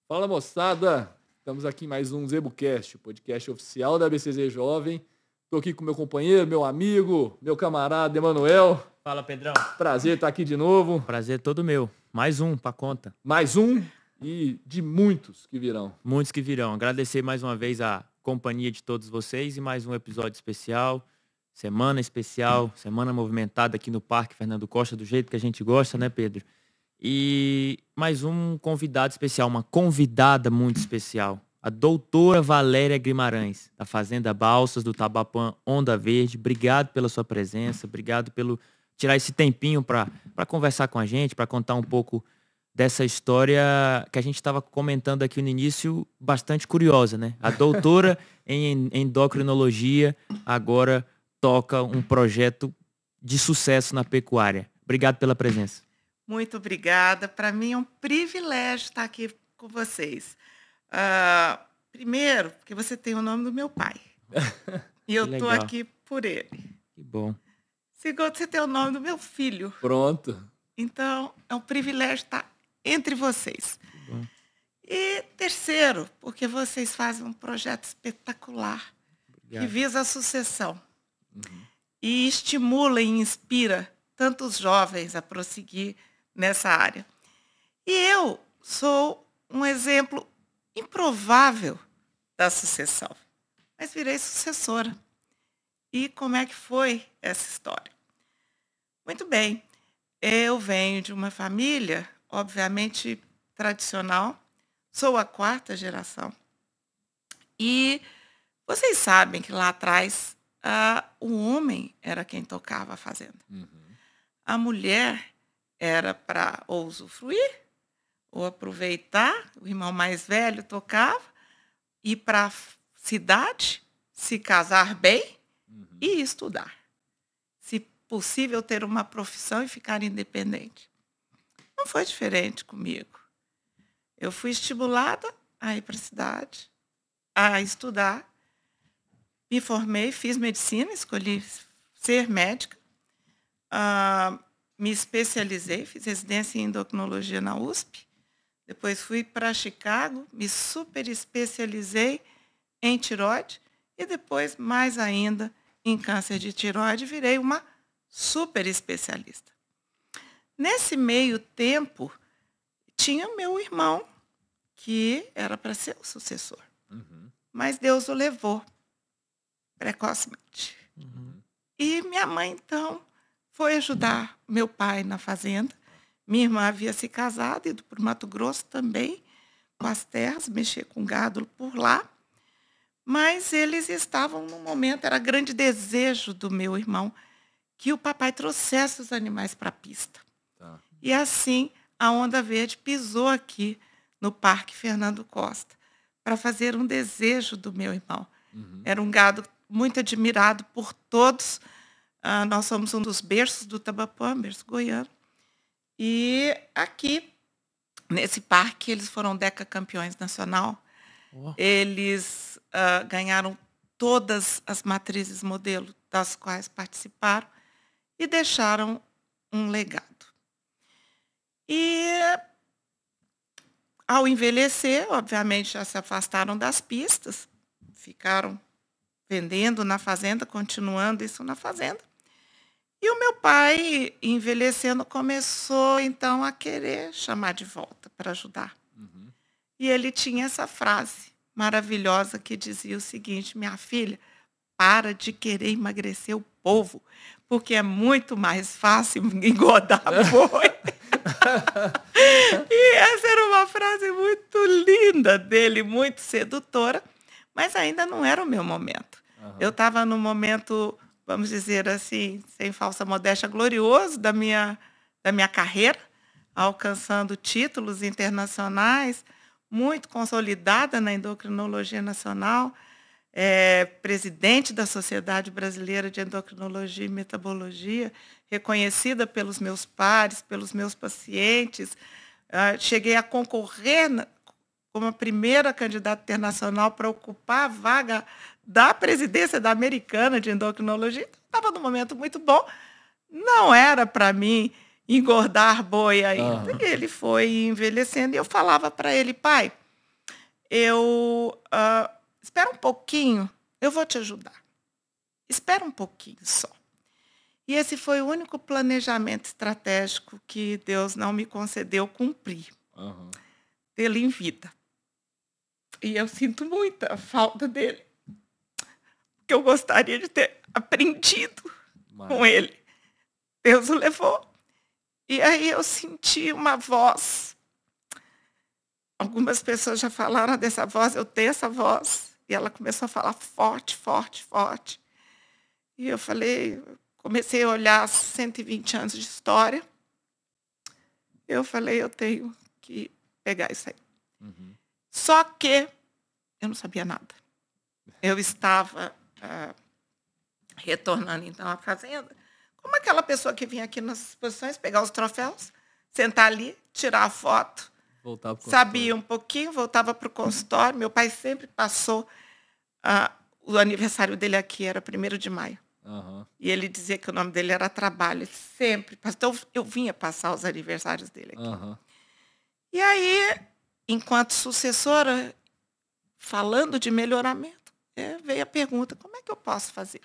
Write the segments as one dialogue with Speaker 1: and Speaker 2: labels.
Speaker 1: Fala, moçada! Estamos aqui em mais um ZebuCast, o podcast oficial da BCZ Jovem. Estou aqui com meu companheiro, meu amigo, meu camarada Emanuel.
Speaker 2: Fala, Pedrão.
Speaker 1: Prazer estar aqui de novo.
Speaker 2: Prazer todo meu. Mais um pra conta.
Speaker 1: Mais um e de muitos que virão.
Speaker 2: Muitos que virão. Agradecer mais uma vez a companhia de todos vocês e mais um episódio especial. Semana especial, semana movimentada aqui no Parque Fernando Costa, do jeito que a gente gosta, né, Pedro? E mais um convidado especial, uma convidada muito especial. A doutora Valéria Guimarães, da Fazenda Balsas, do Tabapã Onda Verde. Obrigado pela sua presença, obrigado pelo tirar esse tempinho para conversar com a gente, para contar um pouco dessa história que a gente estava comentando aqui no início, bastante curiosa, né? A doutora em endocrinologia agora toca um projeto de sucesso na pecuária. Obrigado pela presença.
Speaker 3: Muito obrigada. Para mim é um privilégio estar aqui com vocês. Primeiro, porque você tem o nome do meu pai. E eu estou aqui por ele.
Speaker 2: Que bom.
Speaker 3: Segundo, você tem o nome do meu filho.
Speaker 1: Pronto.
Speaker 3: Então, é um privilégio estar entre vocês. Que bom. E terceiro, porque vocês fazem um projeto espetacular. Obrigado. Que visa a sucessão. E estimula e inspira tantos jovens a prosseguir nessa área. E eu sou um exemplo improvável da sucessão, mas virei sucessora. E como é que foi essa história? Muito bem, eu venho de uma família, obviamente, tradicional, sou a 4ª geração. E vocês sabem que lá atrás o homem era quem tocava a fazenda. A mulher era para ou usufruir, ou aproveitar, o irmão mais velho tocava, ir para a cidade, se casar bem e estudar. Se possível, ter uma profissão e ficar independente. Não foi diferente comigo. Eu fui estimulada a ir para a cidade, a estudar, me formei, fiz medicina, escolhi ser médica, me especializei, fiz residência em endocrinologia na USP, depois fui para Chicago, me super especializei em tireoide e depois, mais ainda, em câncer de tireoide, virei uma super especialista. Nesse meio tempo, tinha meu irmão, que era para ser o sucessor, mas Deus o levou precocemente. E minha mãe, então, foi ajudar meu pai na fazenda. Minha irmã havia se casado, ido para o Mato Grosso também, com as terras, mexer com gado por lá. Mas eles estavam num momento, era grande desejo do meu irmão, que o papai trouxesse os animais para a pista. Tá. E assim, a Onda Verde pisou aqui no Parque Fernando Costa, para fazer um desejo do meu irmão. Era um gado muito admirado por todos. Nós somos um dos berços do Tabapã, berço goiano. E aqui, nesse parque, eles foram decacampeões nacional. Eles ganharam todas as matrizes modelo das quais participaram e deixaram um legado. E, ao envelhecer, obviamente, já se afastaram das pistas, ficaram vendendo na fazenda, continuando isso na fazenda. E o meu pai, envelhecendo, começou, então, a querer chamar de volta para ajudar. E ele tinha essa frase maravilhosa que dizia o seguinte: minha filha, para de querer emagrecer o povo, porque é muito mais fácil engordar boi. E essa era uma frase muito linda dele, muito sedutora, mas ainda não era o meu momento. Eu estava no momento, vamos dizer assim, sem falsa modéstia, glorioso da minha carreira, alcançando títulos internacionais, muito consolidada na endocrinologia nacional, presidente da Sociedade Brasileira de Endocrinologia e Metabologia, reconhecida pelos meus pares, pelos meus pacientes. Cheguei a concorrer como a primeira candidata internacional para ocupar a vaga da presidência da Americana de Endocrinologia. Estava num momento muito bom. Não era para mim engordar boi ainda. E ele foi envelhecendo e eu falava para ele, pai, espera um pouquinho, eu vou te ajudar. Espera um pouquinho só. E esse foi o único planejamento estratégico que Deus não me concedeu cumprir. Tê-lo em vida. E eu sinto muita falta dele. Porque eu gostaria de ter aprendido com ele. Deus o levou. E aí eu senti uma voz. Algumas pessoas já falaram dessa voz, eu tenho essa voz. E ela começou a falar forte, forte, forte. E eu falei, comecei a olhar 120 anos de história. Eu falei, eu tenho que pegar isso aí. Só que eu não sabia nada. Eu estava retornando, então, à fazenda. Como aquela pessoa que vinha aqui nas exposições, pegar os troféus, sentar ali, tirar a foto. Sabia um pouquinho, voltava para o consultório. Meu pai sempre passou... o aniversário dele aqui era 1º de maio. E ele dizia que o nome dele era Trabalho. Ele sempre passou. Então, eu vinha passar os aniversários dele aqui. E aí, enquanto sucessora, falando de melhoramento, veio a pergunta, como é que eu posso fazer?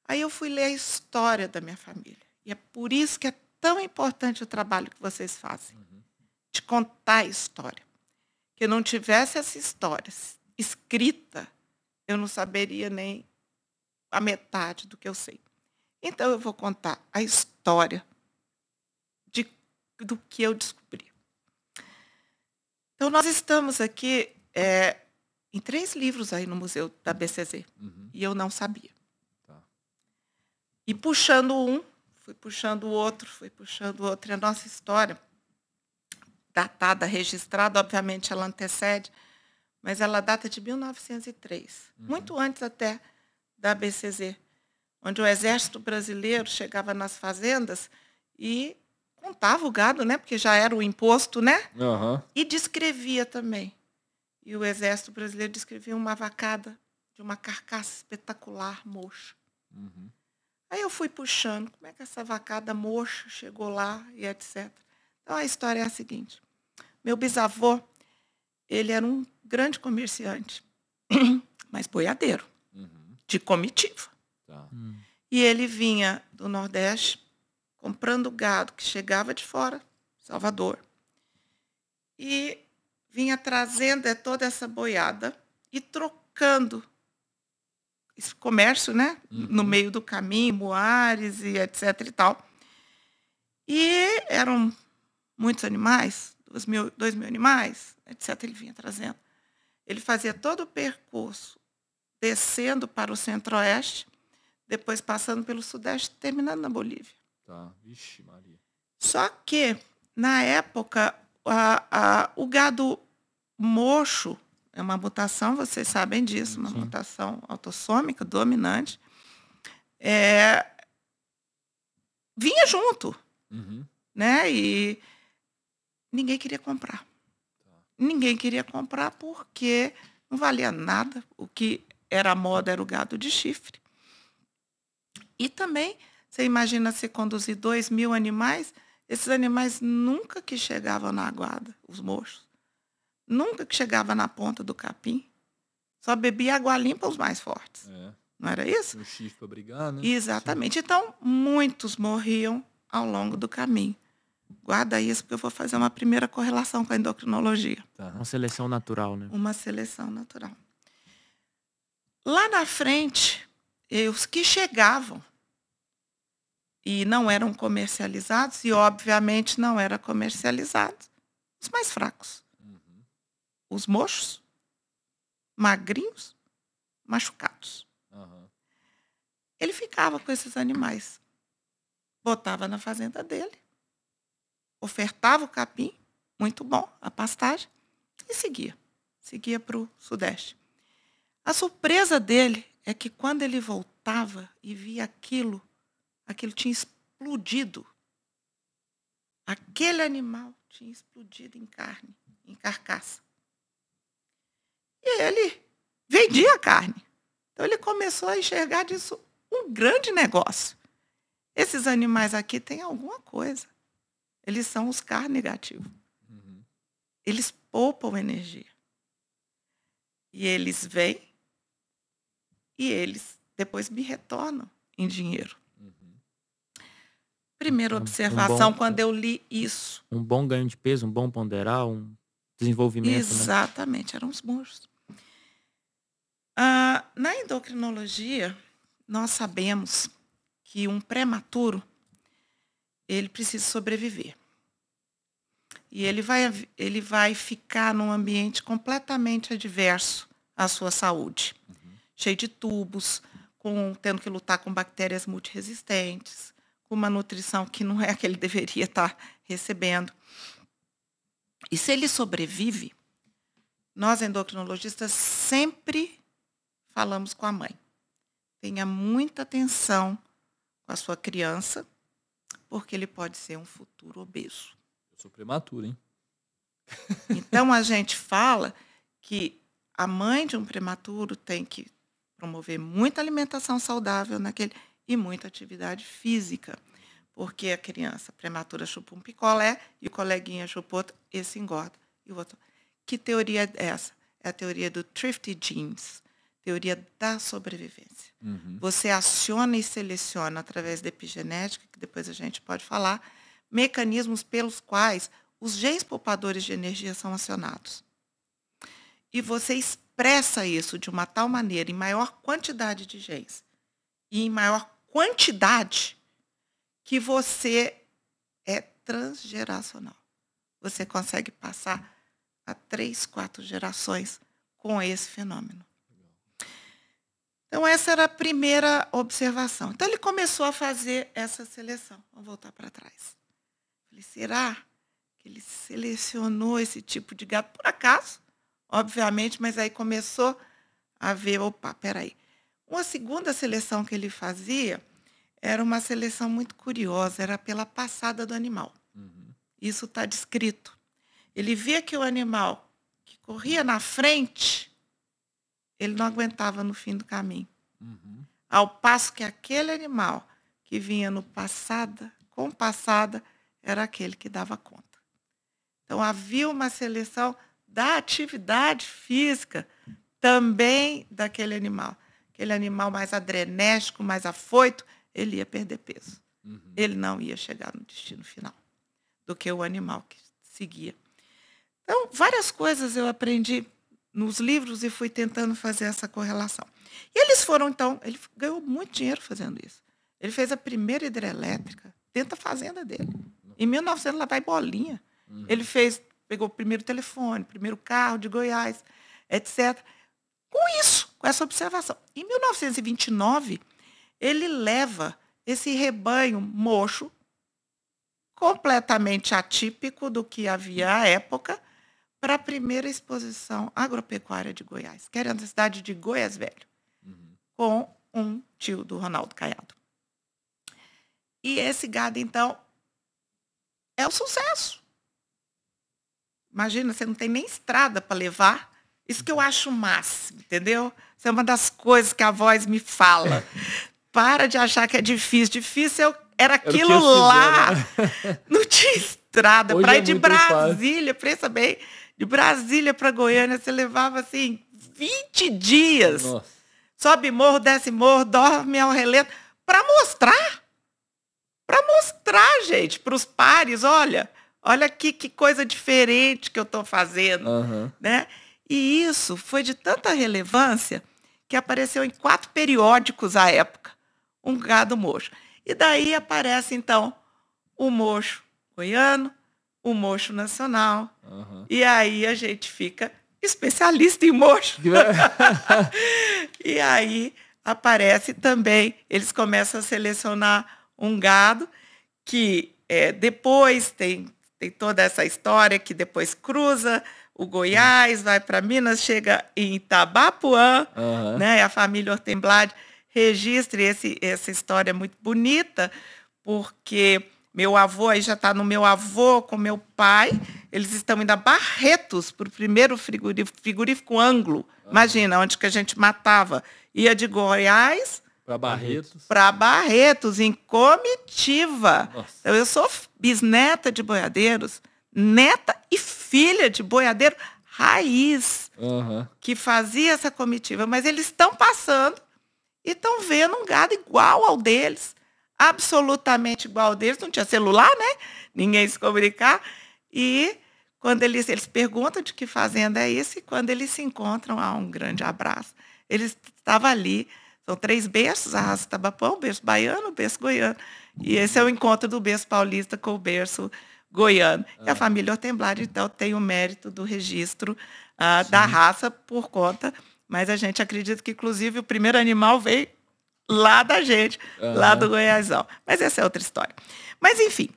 Speaker 3: Aí eu fui ler a história da minha família. E é por isso que é tão importante o trabalho que vocês fazem. De contar a história. Que eu não tivesse essa história escrita, eu não saberia nem a metade do que eu sei. Então, eu vou contar a história do que eu descobri. Então, nós estamos aqui em 3 livros aí no Museu da BCZ. E eu não sabia. E puxando um, fui puxando o outro, fui puxando o outro. E a nossa história, datada, registrada, obviamente ela antecede, mas ela data de 1903, muito antes até da BCZ, onde o Exército Brasileiro chegava nas fazendas e contava o gado, né, porque já era o imposto, né? E descrevia também. E o Exército Brasileiro descrevia uma vacada de uma carcaça espetacular, moxa. Aí eu fui puxando, como é que essa vacada moxa chegou lá e etc. Então, a história é a seguinte. Meu bisavô, ele era um grande comerciante, mas boiadeiro, de comitiva. E ele vinha do Nordeste, comprando gado que chegava de fora, Salvador, e vinha trazendo toda essa boiada e trocando esse comércio, né? No meio do caminho, Moares e etc. e tal. E eram muitos animais, 2.000 animais, etc. Ele vinha trazendo. Ele fazia todo o percurso, descendo para o centro-oeste, depois passando pelo sudeste, terminando na Bolívia.
Speaker 1: Vixe, Maria.
Speaker 3: Só que, na época, o gado mocho, é uma mutação, vocês sabem disso, uma mutação autossômica, dominante, vinha junto, né? E ninguém queria comprar. Ninguém queria comprar porque não valia nada. O que era a moda era o gado de chifre. E também, você imagina se conduzir 2.000 animais, esses animais nunca que chegavam na aguada, os mochos. Nunca que chegava na ponta do capim. Só bebia água limpa os mais fortes. Não era isso?
Speaker 1: O chifre para brigar, né?
Speaker 3: Exatamente. Então, muitos morriam ao longo do caminho. Guarda isso, porque eu vou fazer uma primeira correlação com a endocrinologia.
Speaker 2: Uma seleção natural, né?
Speaker 3: Uma seleção natural. Lá na frente, os que chegavam e não eram comercializados, e obviamente não eram comercializados, os mais fracos. Os mochos, magrinhos, machucados. Ele ficava com esses animais. Botava na fazenda dele, ofertava o capim, muito bom, a pastagem, e seguia. Seguia para o sudeste. A surpresa dele é que quando ele voltava e via aquilo tinha explodido. Aquele animal tinha explodido em carne, em carcaça. E ele vendia a carne. Então, ele começou a enxergar disso um grande negócio. Esses animais aqui têm alguma coisa. Eles são os CAR negativos. Eles poupam energia. E eles vêm e eles depois me retornam em dinheiro. Primeira observação, quando eu li isso.
Speaker 2: Um bom ganho de peso, um bom ponderal, um desenvolvimento.
Speaker 3: Exatamente, né? Eram os monstros. Na endocrinologia, nós sabemos que um prematuro, ele precisa sobreviver. E ele vai ficar num ambiente completamente adverso à sua saúde. Cheio de tubos, tendo que lutar com bactérias multiresistentes, com uma nutrição que não é a que ele deveria estar recebendo. E se ele sobrevive, nós endocrinologistas sempre falamos com a mãe. Tenha muita atenção com a sua criança, porque ele pode ser um futuro obeso.
Speaker 1: Eu sou prematuro, hein?
Speaker 3: Então, a gente fala que a mãe de um prematuro tem que promover muita alimentação saudável e muita atividade física. Porque a criança prematura chupa um picolé e o coleguinha chupa outro, esse engorda. E o outro. Que teoria é essa? É a teoria do Thrifty Genes, teoria da sobrevivência. Você aciona e seleciona, através da epigenética, que depois a gente pode falar, mecanismos pelos quais os genes poupadores de energia são acionados. E você expressa isso de uma tal maneira, em maior quantidade de genes, e em maior quantidade, que você é transgeracional. Você consegue passar a 3, 4 gerações com esse fenômeno. Então, essa era a primeira observação. Então, ele começou a fazer essa seleção. Vamos voltar para trás. Falei, será que ele selecionou esse tipo de gado? Por acaso, obviamente, mas aí começou a ver, opa, peraí. Uma segunda seleção que ele fazia era uma seleção muito curiosa, era pela passada do animal. Isso está descrito. Ele via que o animal que corria na frente, ele não aguentava no fim do caminho. Ao passo que aquele animal que vinha com passada, era aquele que dava conta. Então, havia uma seleção da atividade física também daquele animal. Aquele animal mais adrenérgico, mais afoito, ele ia perder peso. Ele não ia chegar no destino final do que o animal que seguia. Então, várias coisas eu aprendi nos livros e fui tentando fazer essa correlação. E eles foram, então, ele ganhou muito dinheiro fazendo isso. Ele fez a primeira hidrelétrica dentro da fazenda dele. Em 1900, lá vai Bolinha. Ele pegou o primeiro telefone, o primeiro carro de Goiás, etc. Com isso, com essa observação. Em 1929, ele leva esse rebanho mocho, completamente atípico do que havia à época, para a primeira exposição agropecuária de Goiás, que era na cidade de Goiás Velho, com um tio do Ronaldo Caiado. E esse gado, então, é um sucesso. Imagina, você não tem nem estrada para levar. Isso que eu acho o máximo, entendeu? Isso é uma das coisas que a voz me fala. Para de achar que é difícil. Difícil era aquilo lá. Não tinha estrada. Para ir de Brasília, pensa bem, de Brasília para Goiânia, você levava, assim, 20 dias.
Speaker 1: Nossa.
Speaker 3: Sobe morro, desce morro, dorme ao relento. Para mostrar. Para mostrar, gente, para os pares, olha aqui que coisa diferente que eu estou fazendo. Né? E isso foi de tanta relevância que apareceu em 4 periódicos à época, um gado mocho. E daí aparece, então, o mocho goiano, o mocho nacional. E aí a gente fica especialista em mocho. E aí aparece também, eles começam a selecionar um gado que depois tem toda essa história que depois cruza o Goiás, vai para Minas, chega em Itabapuã, né? A família Hortenblad registra essa história muito bonita, porque meu avô, aí já está no meu avô com meu pai, eles estão indo a Barretos para o primeiro frigorífico Anglo, imagina, onde que a gente matava Ia de Goiás
Speaker 1: para
Speaker 3: Barretos, em comitiva. Então, eu sou bisneta de boiadeiros, neta e filha de boiadeiro raiz, que fazia essa comitiva. Mas eles estão passando e estão vendo um gado igual ao deles, absolutamente igual ao deles. Não tinha celular, né? Ninguém se comunicar. E quando eles perguntam de que fazenda é isso, e quando eles se encontram, há um grande abraço. Eles estavam ali, são 3 berços, a raça Tabapão, o berço baiano, o berço goiano. E esse é o encontro do berço paulista com o berço goiano. E a família Ortemblade, então, tem o mérito do registro da raça por conta, mas a gente acredita que, inclusive, o primeiro animal veio lá da gente, lá do Goiásão. Mas essa é outra história. Mas, enfim,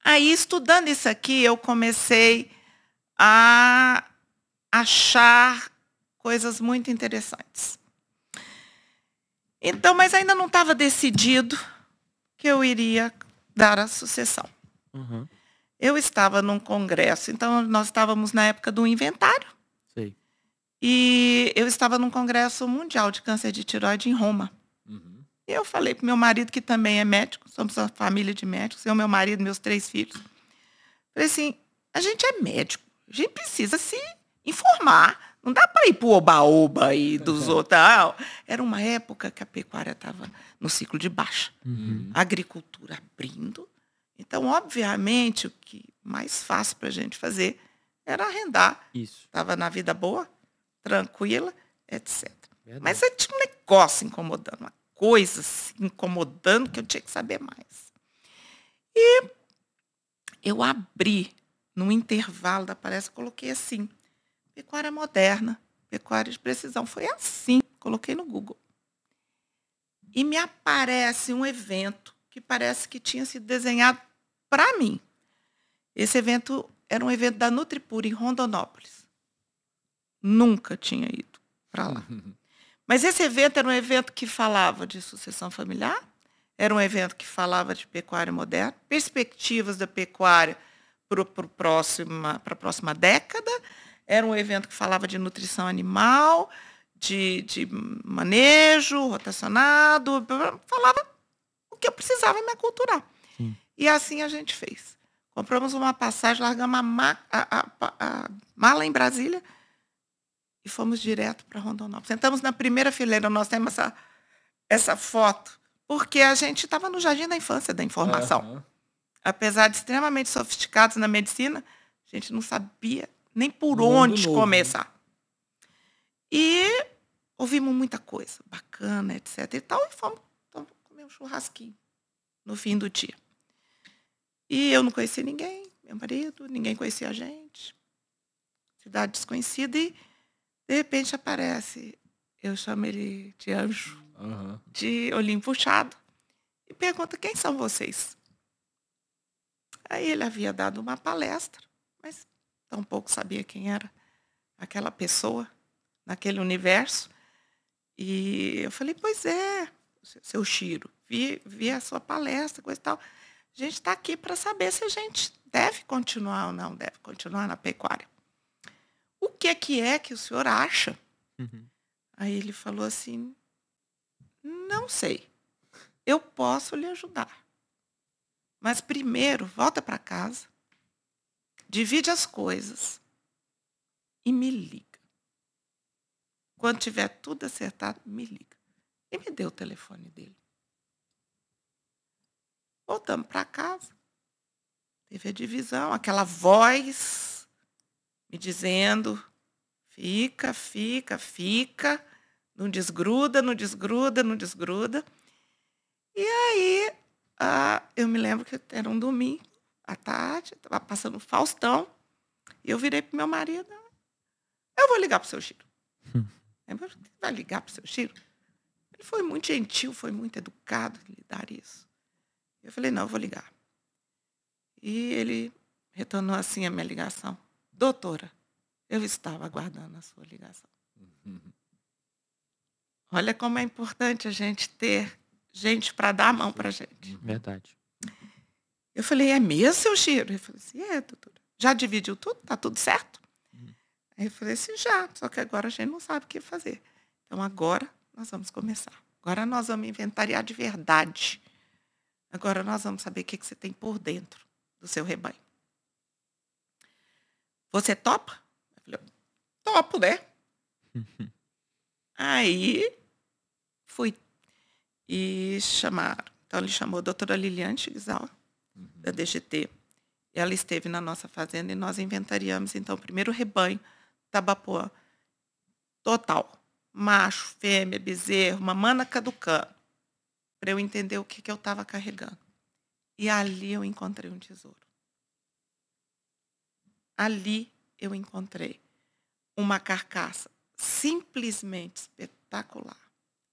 Speaker 3: aí, estudando isso aqui, eu comecei a achar coisas muito interessantes. Então, mas ainda não estava decidido que eu iria dar a sucessão. Eu estava num congresso, então nós estávamos na época do inventário.
Speaker 2: Sei.
Speaker 3: E eu estava num congresso mundial de câncer de tireoide em Roma. E eu falei para meu marido, que também é médico, somos uma família de médicos, eu, meu marido, meus 3 filhos. Falei assim, a gente é médico, a gente precisa se informar. Não dá para ir para o oba-oba aí dos outros. Era uma época que a pecuária estava no ciclo de baixa. A agricultura abrindo. Então, obviamente, o que mais fácil para a gente fazer era arrendar.
Speaker 2: Isso.
Speaker 3: Estava na vida boa, tranquila, etc.
Speaker 2: Verdade.
Speaker 3: Mas eu tinha um negócio incomodando, uma coisa assim, incomodando, que eu tinha que saber mais. E eu abri, no intervalo da palestra, coloquei assim, pecuária moderna, pecuária de precisão. Foi assim, coloquei no Google. E me aparece um evento que parece que tinha sido desenhado para mim. Esse evento era um evento da Nutripura, em Rondonópolis. Nunca tinha ido para lá. Mas esse evento era um evento que falava de sucessão familiar, era um evento que falava de pecuária moderna, perspectivas da pecuária para a próxima década, era um evento que falava de nutrição animal, de manejo rotacionado, falava o que eu precisava me aculturar. E assim a gente fez. Compramos uma passagem, largamos a mala em Brasília e fomos direto para Rondonópolis. Sentamos na primeira fileira, nós temos essa foto, porque a gente estava no jardim da infância da informação. Apesar de extremamente sofisticados na medicina, a gente não sabia nem por onde começar. E ouvimos muita coisa bacana, etc. E tal, e fomos comer um churrasquinho no fim do dia. E eu não conhecia ninguém, meu marido, ninguém conhecia a gente. Cidade desconhecida, e de repente aparece, eu chamo ele de anjo, de olhinho puxado, e pergunta, quem são vocês? Aí ele havia dado uma palestra, mas tampouco sabia quem era aquela pessoa naquele universo. E eu falei, pois é, seu Chiro, vi a sua palestra, coisa e tal. A gente está aqui para saber se a gente deve continuar ou não deve continuar na pecuária. O que é que o senhor acha? Aí ele falou assim, não sei, eu posso lhe ajudar. Mas primeiro, volta para casa, divide as coisas e me liga. Quando tiver tudo acertado, me liga. E me deu o telefone dele. Voltamos para casa. Teve a divisão, aquela voz me dizendo, fica, não desgruda, não desgruda, não desgruda. E aí, eu me lembro que era um domingo, à tarde, estava passando o Faustão, e eu virei para o meu marido, eu vou ligar para o seu Chiro. Vai ligar para o seu Chiro? Ele foi muito gentil, foi muito educado em lhe dar isso. Eu falei, não, eu vou ligar. E ele retornou assim a minha ligação. Doutora, eu estava aguardando a sua ligação. Olha como é importante a gente ter gente para dar a mão para a gente.
Speaker 2: Verdade.
Speaker 3: Eu falei, é mesmo, seu Chiro? Ele falou assim, doutora. Já dividiu tudo? Tá tudo certo? Aí eu falei assim, já, só que agora a gente não sabe o que fazer. Então, agora nós vamos começar. Agora nós vamos inventariar de verdade. Agora nós vamos saber o que você tem por dentro do seu rebanho. Você topa? Eu falei, topo, né? Aí, fui. E chamaram. Então, ele chamou a doutora Liliane Chiguizal, da DGT. Ela esteve na nossa fazenda e nós inventariamos, então, o primeiro rebanho Tabapuã. Total. Macho, fêmea, bezerro, mamana caducando. Para eu entender o que eu estava carregando. E ali eu encontrei um tesouro. Ali eu encontrei uma carcaça simplesmente espetacular,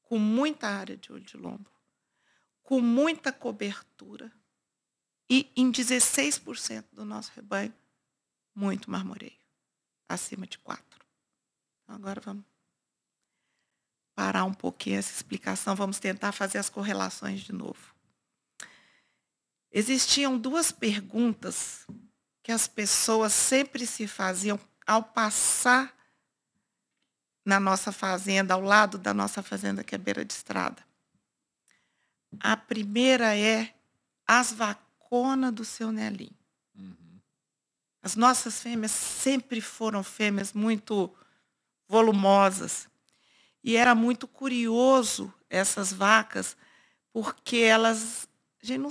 Speaker 3: com muita área de olho de lombo, com muita cobertura e em 16% do nosso rebanho, muito marmoreio, acima de 4. Então, agora vamos parar um pouquinho essa explicação, vamos tentar fazer as correlações de novo. Existiam 2 perguntas que as pessoas sempre se faziam ao passar na nossa fazenda, ao lado da nossa fazenda, que é beira de estrada. A primeira é as vaconas do seu Nelinho. As nossas fêmeas sempre foram fêmeas muito volumosas. E era muito curioso essas vacas, porque elas,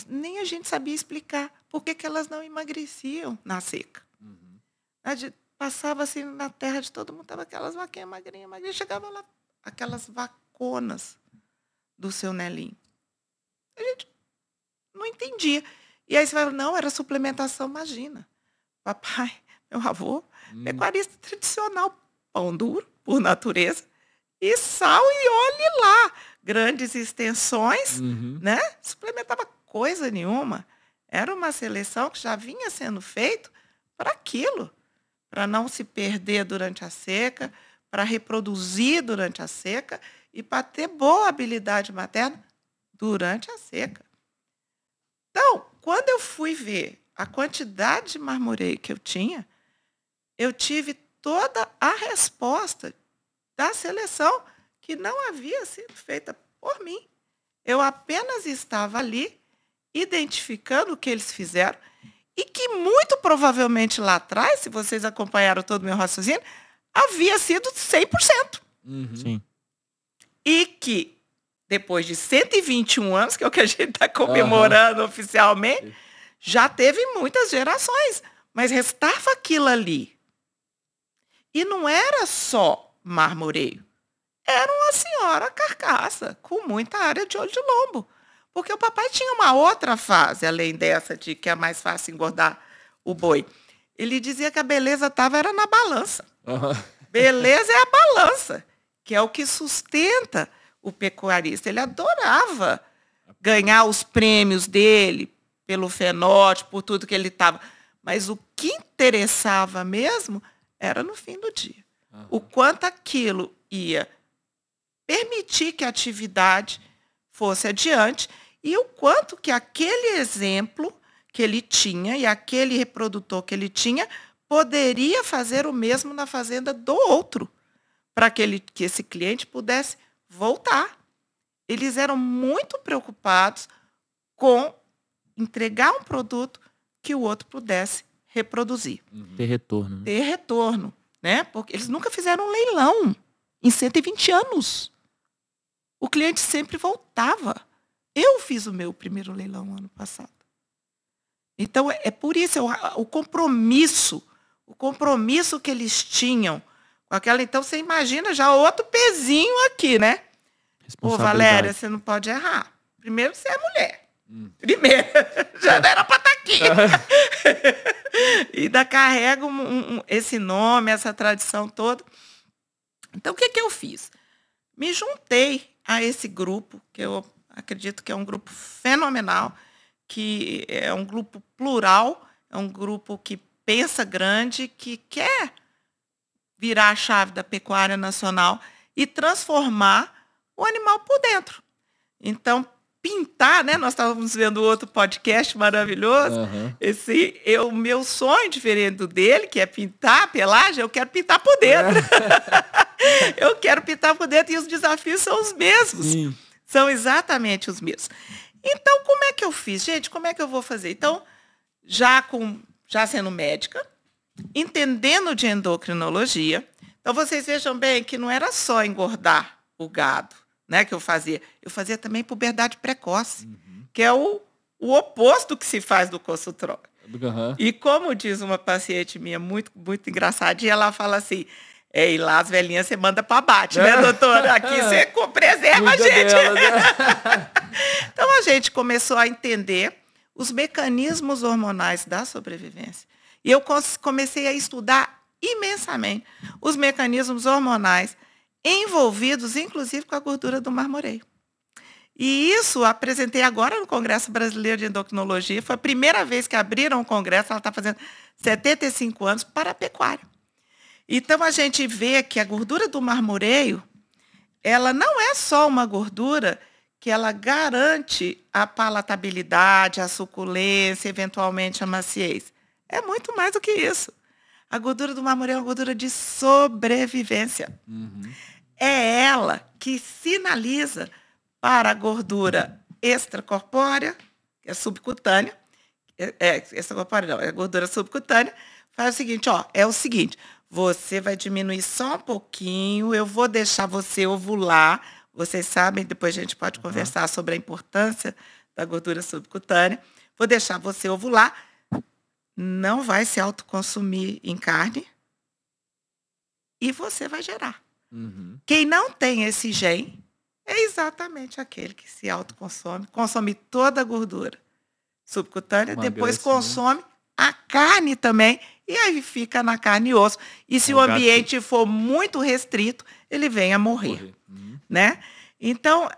Speaker 3: nem a gente sabia explicar por que elas não emagreciam na seca. Passava assim na terra de todo mundo, estava aquelas vaquinhas magrinhas, chegava lá, aquelas vaconas do seu Nelinho. A gente não entendia. E aí você vai, não, era suplementação, imagina. Papai, meu avô, pecuarista tradicional, pão duro, por natureza, e sal e olhe lá. Grandes extensões, né? Suplementava coisa nenhuma. Era uma seleção que já vinha sendo feita para aquilo, para não se perder durante a seca, para reproduzir durante a seca e para ter boa habilidade materna durante a seca. Então, quando eu fui ver a quantidade de marmoreio que eu tinha, eu tive toda a resposta da seleção que não havia sido feita por mim. Eu apenas estava ali identificando o que eles fizeram e que muito provavelmente lá atrás, se vocês acompanharam todo o meu raciocínio, havia sido 100%.
Speaker 2: Sim.
Speaker 3: E que depois de 121 anos, que é o que a gente está comemorando oficialmente, já teve muitas gerações, mas restava aquilo ali. E não era só marmoreio, era uma senhora carcaça, com muita área de olho de lombo. Porque o papai tinha uma outra fase, além dessa de que é mais fácil engordar o boi. Ele dizia que a beleza era na balança. Beleza é a balança, que é o que sustenta o pecuarista. Ele adorava ganhar os prêmios dele pelo fenótipo, por tudo que ele estava. Mas o que interessava mesmo era no fim do dia. O quanto aquilo ia permitir que a atividade fosse adiante e o quanto que aquele exemplo que ele tinha e aquele reprodutor que ele tinha poderia fazer o mesmo na fazenda do outro, para que esse cliente pudesse voltar. Eles eram muito preocupados com entregar um produto que o outro pudesse reproduzir.
Speaker 2: Ter retorno. Né?
Speaker 3: Ter retorno, né? Porque eles nunca fizeram um leilão em 120 anos. O cliente sempre voltava. Eu fiz o meu primeiro leilão ano passado. Então, é por isso, o compromisso que eles tinham com aquela. Então, você imagina já outro pezinho aqui, né? Ô, Valéria, você não pode errar. Primeiro, você é mulher. Primeiro, já não era para estar aqui. E ainda carrega esse nome, essa tradição toda. Então, o que eu fiz? Me juntei a esse grupo, que eu acredito que é um grupo fenomenal, que é um grupo plural, é um grupo que pensa grande, que quer virar a chave da pecuária nacional e transformar o animal por dentro. Então, pintar, né? Nós estávamos vendo outro podcast maravilhoso. O meu sonho, diferente do dele, que é pintar a pelagem, eu quero pintar por dentro. Eu quero pintar por dentro e os desafios são os mesmos.
Speaker 1: Sim.
Speaker 3: São exatamente os mesmos. Então, como é que eu fiz? Gente, como é que eu vou fazer? Então, já sendo médica, entendendo de endocrinologia, então vocês vejam bem que não era só engordar o gado, né, que eu fazia. Eu fazia também puberdade precoce, que é o oposto que se faz do consultório. E como diz uma paciente minha, muito, muito engraçadinha, ela fala assim, e lá as velhinhas você manda para abate, né, doutora? Aqui você preserva a gente. Então a gente começou a entender os mecanismos hormonais da sobrevivência. E eu comecei a estudar imensamente os mecanismos hormonais envolvidos, inclusive, com a gordura do marmoreio. E isso apresentei agora no Congresso Brasileiro de Endocrinologia. Foi a primeira vez que abriram o congresso, ela está fazendo 75 anos, para a pecuária. Então, a gente vê que a gordura do marmoreio, ela não é só uma gordura que ela garante a palatabilidade, a suculência, eventualmente a maciez. É muito mais do que isso. A gordura do marmoreio é uma gordura de sobrevivência. É ela que sinaliza para a gordura extracorpórea, que é subcutânea, extracorpórea não, é a gordura subcutânea, faz o seguinte, você vai diminuir só um pouquinho, eu vou deixar você ovular, vocês sabem, depois a gente pode conversar sobre a importância da gordura subcutânea, vou deixar você ovular, não vai se autoconsumir em carne e você vai gerar. Quem não tem esse gene é exatamente aquele que se autoconsome, consome toda a gordura subcutânea, depois consome a carne também, e aí fica na carne e osso. E se o ambiente for muito restrito, ele vem a morrer. Né? Então,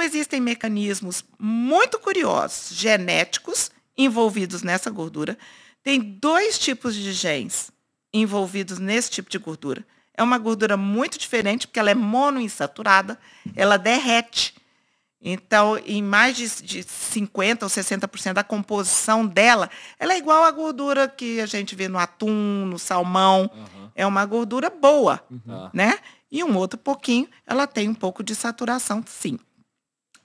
Speaker 3: existem mecanismos muito curiosos, genéticos, envolvidos nessa gordura. Tem 2 tipos de genes envolvidos nesse tipo de gordura. É uma gordura muito diferente, porque ela é monoinsaturada, ela derrete. Então, em mais de 50% ou 60% da composição dela, ela é igual à gordura que a gente vê no atum, no salmão. É uma gordura boa, né? E um outro pouquinho, ela tem um pouco de saturação, sim.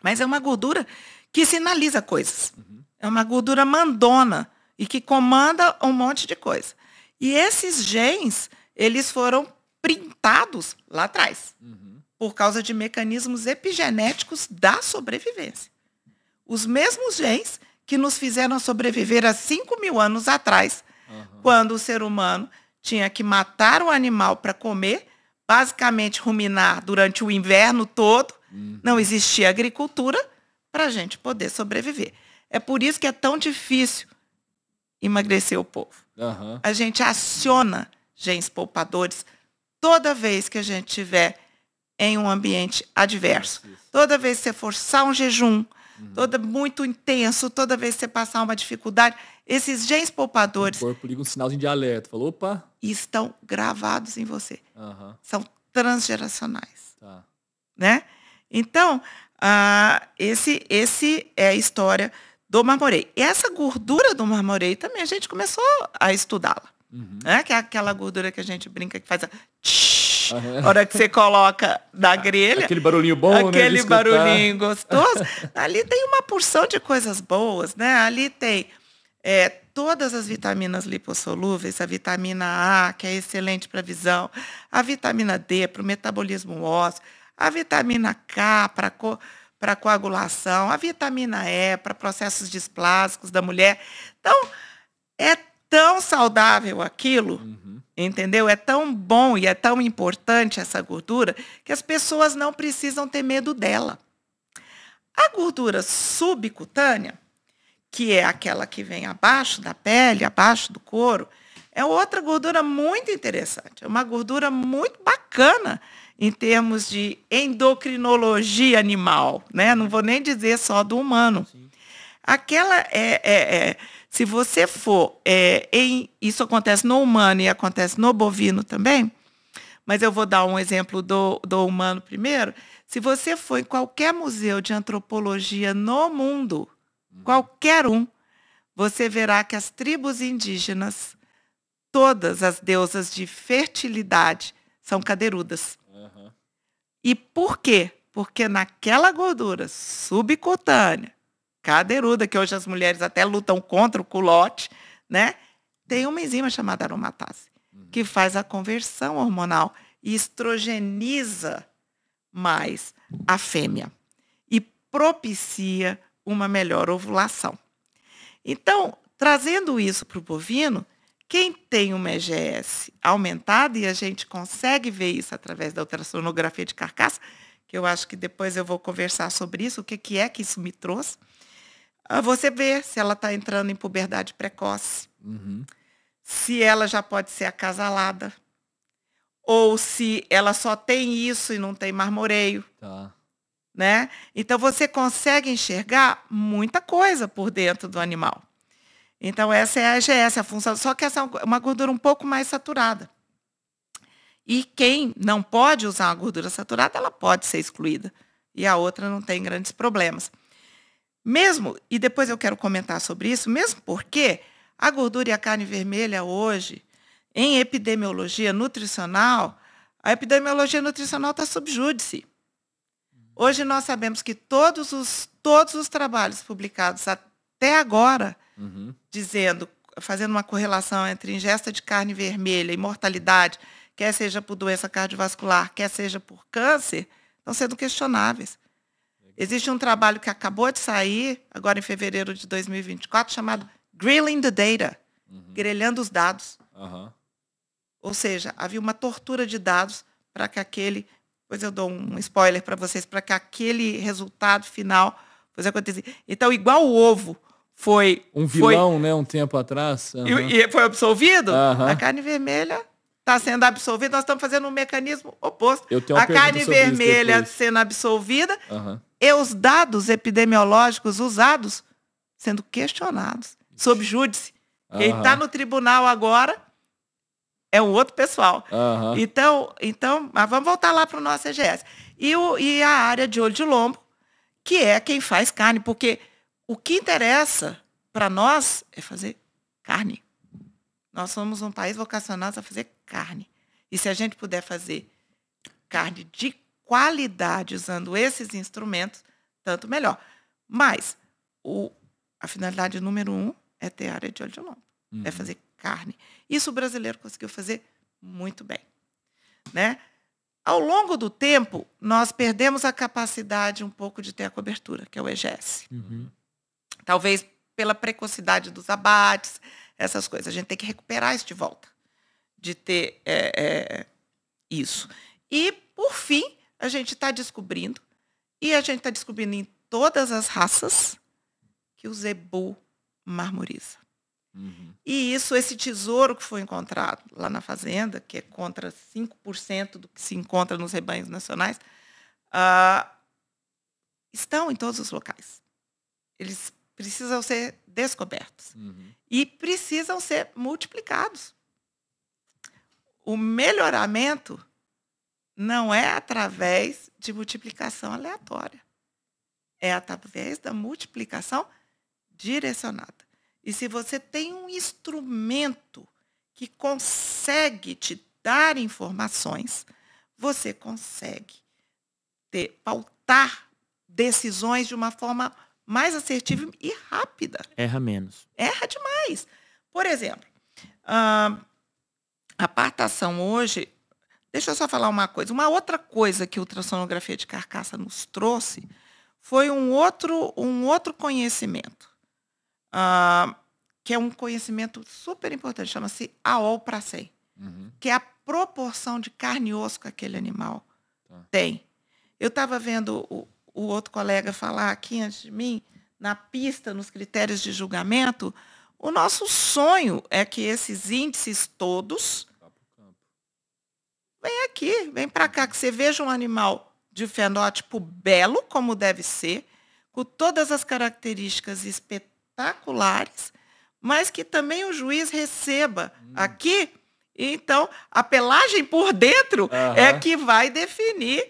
Speaker 3: Mas é uma gordura que sinaliza coisas. É uma gordura mandona e que comanda um monte de coisa. E esses genes, eles foram printados lá atrás, por causa de mecanismos epigenéticos da sobrevivência. Os mesmos genes que nos fizeram sobreviver há 5.000 anos atrás, quando o ser humano tinha que matar o animal para comer, basicamente ruminar durante o inverno todo, não existia agricultura para a gente poder sobreviver. É por isso que é tão difícil emagrecer o povo. A gente aciona genes poupadores toda vez que a gente tiver em um ambiente adverso. Toda vez que você forçar um jejum, muito intenso, toda vez que você passar uma dificuldade, esses genes poupadores...
Speaker 1: O corpo liga um sinalzinho de alerta. Falou, opa!
Speaker 3: Estão gravados em você. São transgeracionais. Né? Então, esse é a história do marmoreio. E essa gordura do marmoreio também a gente começou a estudá-la. Né? Que é aquela gordura que a gente brinca que faz a hora que você coloca na grelha.
Speaker 1: Aquele barulhinho bom,
Speaker 3: aquele barulhinho gostoso. Ali tem uma porção de coisas boas, né? Ali tem todas as vitaminas lipossolúveis, a vitamina A, que é excelente para a visão, a vitamina D para o metabolismo ósseo, a vitamina K para coagulação, a vitamina E para processos displásicos da mulher. Então, é tão saudável aquilo, entendeu? É tão bom e é tão importante essa gordura que as pessoas não precisam ter medo dela. A gordura subcutânea, que é aquela que vem abaixo da pele, abaixo do couro, é outra gordura muito interessante. É uma gordura muito bacana em termos de endocrinologia animal, né? Não vou nem dizer só do humano. Aquela se você for, isso acontece no humano e acontece no bovino também, mas eu vou dar um exemplo do humano primeiro. Se você for em qualquer museu de antropologia no mundo, qualquer um, você verá que as tribos indígenas, todas as deusas de fertilidade, são cadeirudas.
Speaker 1: Uhum.
Speaker 3: E por quê? Porque naquela gordura subcutânea, cadeiruda, que hoje as mulheres até lutam contra o culote, né? Tem uma enzima chamada aromatase, que faz a conversão hormonal e estrogeniza mais a fêmea e propicia uma melhor ovulação. Então, trazendo isso para o bovino, quem tem uma EGS aumentada, e a gente consegue ver isso através da ultrassonografia de carcaça, que eu acho que depois eu vou conversar sobre isso, o que é que isso me trouxe, você vê se ela está entrando em puberdade precoce, se ela já pode ser acasalada, ou se ela só tem isso e não tem marmoreio.
Speaker 1: Tá.
Speaker 3: Né? Então, você consegue enxergar muita coisa por dentro do animal. Então, essa é a EGS, a função, só que essa é uma gordura um pouco mais saturada. E quem não pode usar uma gordura saturada, ela pode ser excluída. E a outra não tem grandes problemas. Mesmo, e depois eu quero comentar sobre isso, mesmo porque a gordura e a carne vermelha hoje, em epidemiologia nutricional, a epidemiologia nutricional está sob júdice. Hoje nós sabemos que todos os trabalhos publicados até agora, fazendo uma correlação entre ingesta de carne vermelha e mortalidade, quer seja por doença cardiovascular, quer seja por câncer, estão sendo questionáveis. Existe um trabalho que acabou de sair, agora em fevereiro de 2024, chamado Grilling the Data, grelhando os dados. Ou seja, havia uma tortura de dados para que aquele... Depois eu dou um spoiler para vocês, para que aquele resultado final fosse acontecer. Então, igual o ovo foi...
Speaker 1: Um vilão, né, um tempo atrás.
Speaker 3: E foi absolvido, a carne vermelha está sendo absolvida. Nós estamos fazendo um mecanismo oposto. A carne vermelha sendo absolvida e os dados epidemiológicos usados sendo questionados, sob júdice. Quem está no tribunal agora é um outro pessoal. Então, mas vamos voltar lá para o nosso EGS. E a área de olho de lombo, que é quem faz carne, porque o que interessa para nós é fazer carne. Nós somos um país vocacionado a fazer carne. E se a gente puder fazer carne de qualidade usando esses instrumentos, tanto melhor. Mas a finalidade número 1 é ter área de olho de lombo. É fazer carne. Isso o brasileiro conseguiu fazer muito bem. Né? Ao longo do tempo, nós perdemos a capacidade um pouco de ter a cobertura, que é o EGS. Talvez pela precocidade dos abates, essas coisas. A gente tem que recuperar isso de volta, de ter isso. E, por fim, a gente está descobrindo, e a gente está descobrindo em todas as raças, que o zebu marmoriza. E esse tesouro que foi encontrado lá na fazenda, que é contra 5% do que se encontra nos rebanhos nacionais, estão em todos os locais. Eles precisam ser descobertos. E precisam ser multiplicados. O melhoramento não é através de multiplicação aleatória. É através da multiplicação direcionada. E se você tem um instrumento que consegue te dar informações, você consegue pautar decisões de uma forma mais assertiva e rápida.
Speaker 2: Erra menos.
Speaker 3: Erra demais. Por exemplo, a partação hoje... Deixa eu só falar uma coisa. Uma outra coisa que a ultrassonografia de carcaça nos trouxe foi um outro conhecimento. Que é um conhecimento super importante, chama-se AOL/100, que é a proporção de carne e osso que aquele animal tem. Eu estava vendo o outro colega falar aqui antes de mim, na pista, nos critérios de julgamento, o nosso sonho é que esses índices todos vem aqui, vem para cá, que você veja um animal de fenótipo belo, como deve ser, com todas as características espetaculares, mas que também o juiz receba aqui. Então, a pelagem por dentro é que vai definir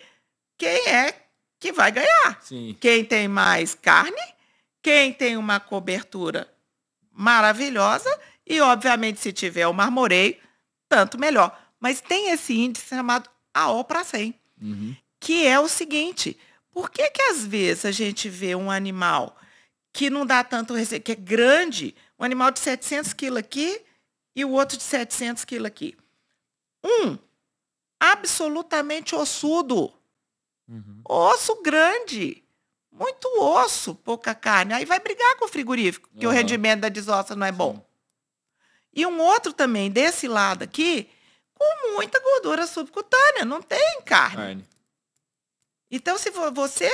Speaker 3: quem é que vai ganhar.
Speaker 1: Sim.
Speaker 3: Quem tem mais carne, quem tem uma cobertura maravilhosa e, obviamente, se tiver o marmoreio, tanto melhor. Mas tem esse índice chamado AO/100, que é o seguinte: por que às vezes a gente vê um animal que não dá tanto receita, que é grande, um animal de 700 quilos aqui e o outro de 700 quilos aqui? Absolutamente ossudo. Osso grande. Muito osso, pouca carne. Aí vai brigar com o frigorífico, que o rendimento da desossa não é bom. Sim. E um outro também, desse lado aqui, com muita gordura subcutânea, não tem carne. Então, se você...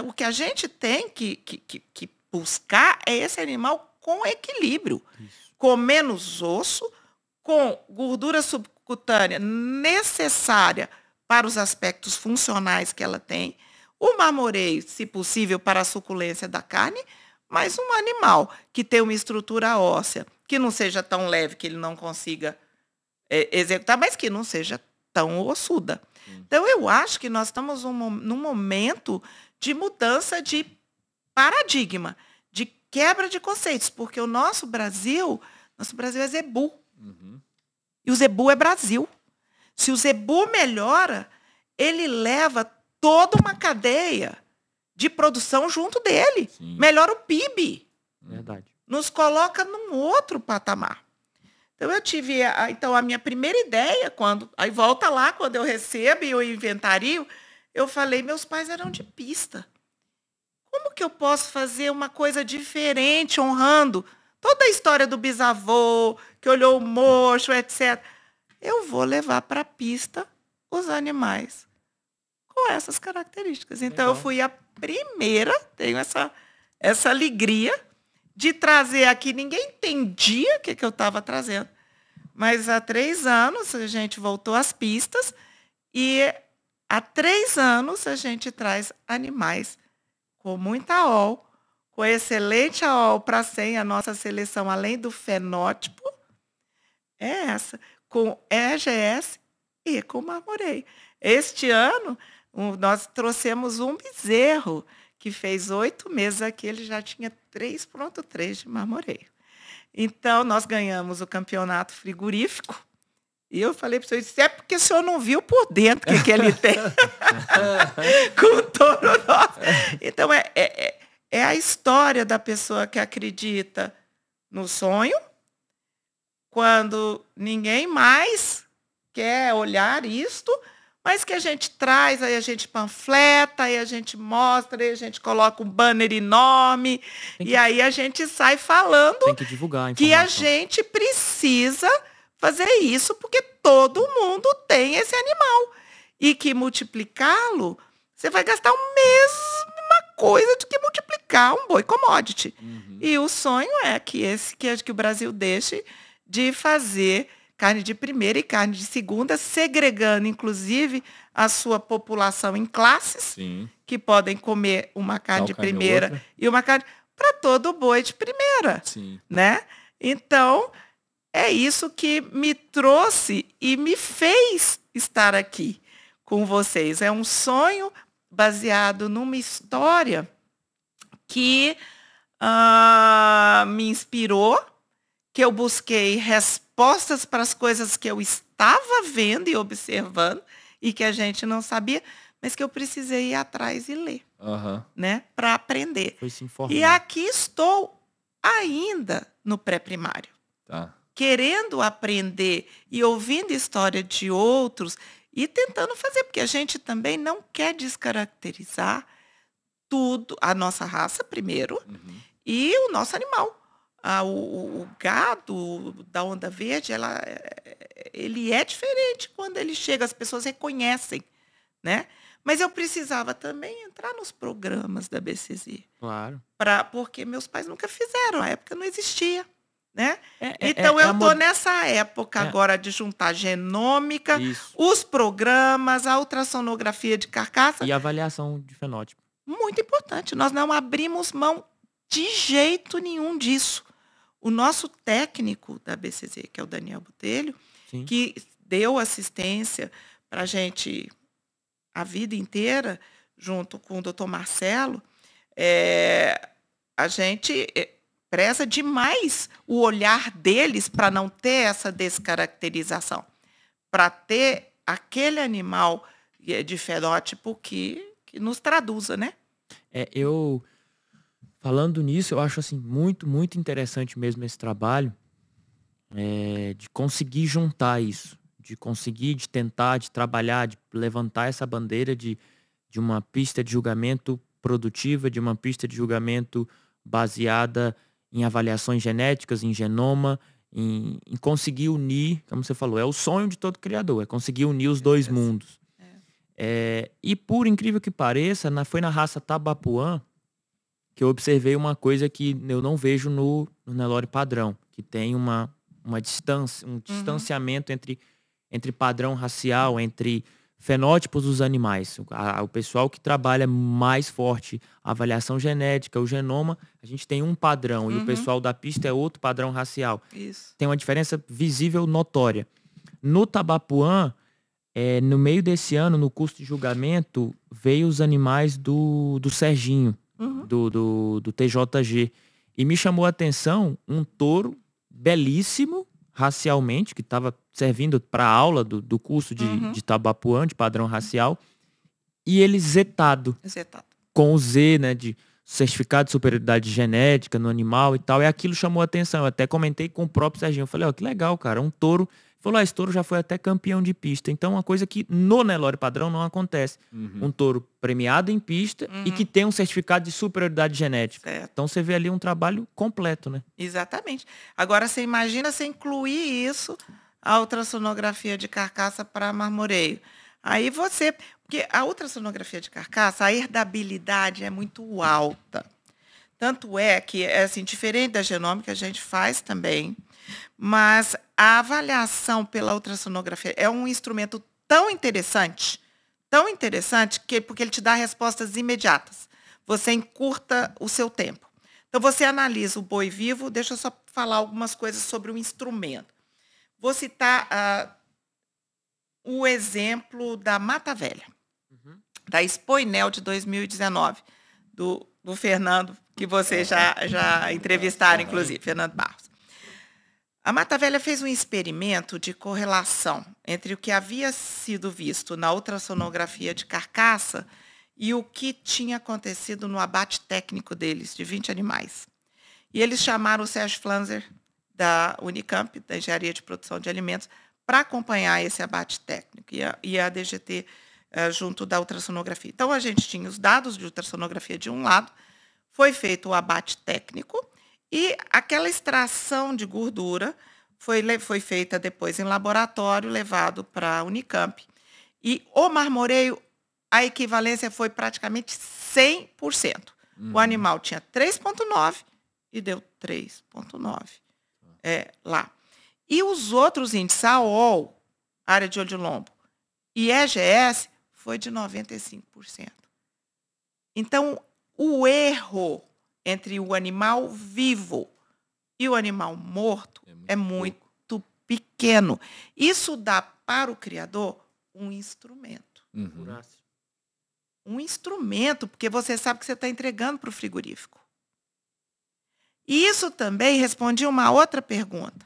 Speaker 3: O que a gente tem que buscar é esse animal com equilíbrio. Isso. Com menos osso, com gordura subcutânea necessária para os aspectos funcionais que ela tem, o marmoreio, se possível, para a suculência da carne, mas um animal que tem uma estrutura óssea, que não seja tão leve que ele não consiga executar, mas que não seja tão ossuda. Então, eu acho que nós estamos num momento de mudança de paradigma, de quebra de conceitos, porque o nosso Brasil é zebu. E o zebu é Brasil. Se o zebu melhora, ele leva toda uma cadeia de produção junto dele. Sim. Melhora o PIB.
Speaker 2: Verdade.
Speaker 3: Nos coloca num outro patamar. Então, eu tive a minha primeira ideia, aí volta lá, quando eu recebo e eu inventario, eu falei, meus pais eram de pista. Como que eu posso fazer uma coisa diferente, honrando toda a história do bisavô, que olhou o mocho, etc. Eu vou levar para a pista os animais com essas características. Então, eu fui a primeira, tenho essa alegria de trazer aqui. Ninguém entendia o que eu estava trazendo. Mas há 3 anos a gente voltou às pistas e há 3 anos a gente traz animais com muita AOL, com excelente AOL/100, a nossa seleção, além do fenótipo, é essa, com EGS e com marmoreio. Este ano, nós trouxemos um bezerro que fez 8 meses aqui, ele já tinha 3,3 de marmoreio. Então, nós ganhamos o campeonato frigorífico. E eu falei para o senhor, isso é porque o senhor não viu por dentro o que ele tem. Com o touro nosso. Então, é a história da pessoa que acredita no sonho, quando ninguém mais quer olhar isto, mas que a gente traz, aí a gente panfleta, aí a gente mostra, aí a gente coloca um banner enorme, e aí a gente sai falando
Speaker 2: tem que divulgar a
Speaker 3: que a gente precisa fazer isso, porque todo mundo tem esse animal. E que multiplicá-lo, você vai gastar a mesma coisa do que multiplicar um boi commodity. E o sonho é que o Brasil deixe de fazer carne de primeira e carne de segunda, segregando, inclusive, a sua população em classes, sim, que podem comer uma carne de primeira e uma carne para todo boi de primeira. Sim. Né? Então, é isso que me trouxe e me fez estar aqui com vocês. É um sonho baseado numa história que me inspirou, que eu busquei respostas para as coisas que eu estava vendo e observando e que a gente não sabia, mas que eu precisei ir atrás e ler, né, para aprender.
Speaker 2: Foi se informar.
Speaker 3: E aqui estou ainda no pré-primário, querendo aprender e ouvindo história de outros e tentando fazer, porque a gente também não quer descaracterizar tudo, a nossa raça primeiro, e o nosso animal. O gado da onda verde, ele é diferente quando ele chega, as pessoas reconhecem, né? Mas eu precisava também entrar nos programas da BCZ.
Speaker 2: Claro.
Speaker 3: Porque meus pais nunca fizeram, na época não existia, né? Então eu estou nessa época agora de juntar genômica, os programas, a ultrassonografia de carcaça.
Speaker 2: E a avaliação de fenótipo.
Speaker 3: Muito importante, nós não abrimos mão de jeito nenhum disso. O nosso técnico da BCZ, que é o Daniel Botelho, sim, que deu assistência para a gente a vida inteira, junto com o doutor Marcelo, a gente preza demais o olhar deles para não ter essa descaracterização, para ter aquele animal de fenótipo que nos traduza, né?
Speaker 2: Falando nisso, eu acho assim, muito, muito interessante mesmo esse trabalho de conseguir juntar isso, de conseguir, de tentar, de trabalhar, de levantar essa bandeira de uma pista de julgamento produtiva, de uma pista de julgamento baseada em avaliações genéticas, em genoma, em conseguir unir, como você falou, é o sonho de todo criador, é conseguir unir os dois mundos. E por incrível que pareça, foi na raça Tabapuã que eu observei uma coisa que eu não vejo no Nelore padrão, que tem uma distância, um distanciamento entre padrão racial, entre fenótipos dos animais. O pessoal que trabalha mais forte a avaliação genética, o genoma, a gente tem um padrão, e o pessoal da pista é outro padrão racial.
Speaker 3: Isso.
Speaker 2: Tem uma diferença visível, notória. No Tabapuã, no meio desse ano, no curso de julgamento, veio os animais do Serginho, do TJG. E me chamou a atenção um touro belíssimo, racialmente, que estava servindo para a aula do curso de Tabapuã, de padrão racial, e ele zetado. Com o Z, né, de certificado de superioridade genética no animal e tal, e aquilo chamou a atenção. Eu até comentei com o próprio Serginho, eu falei, que legal, cara, um touro. Ele falou, esse touro já foi até campeão de pista. Então, uma coisa que no Nelore padrão não acontece. Um touro premiado em pista e que tem um certificado de superioridade genética.
Speaker 3: Certo.
Speaker 2: Então, você vê ali um trabalho completo, né?
Speaker 3: Exatamente. Agora, você imagina você incluir isso, a ultrassonografia de carcaça para marmoreio. Aí porque a ultrassonografia de carcaça, a herdabilidade é muito alta. Tanto é que, assim, diferente da genômica, a gente faz também, mas a avaliação pela ultrassonografia é um instrumento tão interessante, porque ele te dá respostas imediatas. Você encurta o seu tempo. Então, você analisa o boi vivo, deixa eu só falar algumas coisas sobre o instrumento. Vou citar o exemplo da Mata Velha, da Expoinel de 2019, do Fernando, que vocês já entrevistaram, inclusive, Fernando Barros. A Mata Velha fez um experimento de correlação entre o que havia sido visto na ultrassonografia de carcaça e o que tinha acontecido no abate técnico deles, de 20 animais. E eles chamaram o Sérgio Flanzer, da Unicamp, da Engenharia de Produção de Alimentos, para acompanhar esse abate técnico, e a DGT junto da ultrassonografia. Então, a gente tinha os dados de ultrassonografia de um lado, foi feito o abate técnico, e aquela extração de gordura foi feita depois em laboratório, levado para a Unicamp. E o marmoreio, a equivalência foi praticamente 100%. O animal tinha 3,9 e deu 3,9 lá. E os outros índices, AOL, área de olho de lombo, e EGS, foi de 95%. Então, o erro entre o animal vivo e o animal morto é muito pequeno. Isso dá para o criador um instrumento. Um instrumento, porque você sabe que você está entregando para o frigorífico. E isso também respondia uma outra pergunta.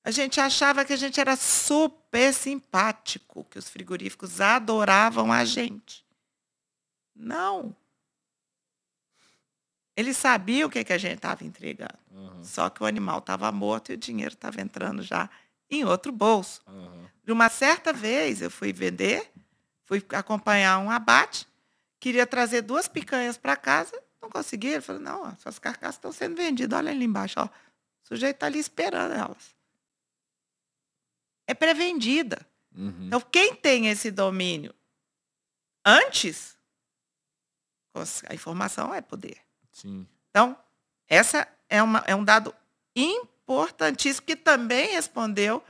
Speaker 3: A gente achava que a gente era super simpático, que os frigoríficos adoravam a gente. Não. Eles sabiam o que a gente estava entregando. Só que o animal estava morto e o dinheiro estava entrando já em outro bolso. De uma certa vez, eu fui acompanhar um abate, queria trazer 2 picanhas para casa, não consegui. Ele falou, não, essas carcaças estão sendo vendidas, olha ali embaixo. Ó. O sujeito está ali esperando elas. É pré-vendida. Então, quem tem esse domínio antes, a informação é poder.
Speaker 1: Sim.
Speaker 3: Então, essa é um dado importantíssimo que também respondeu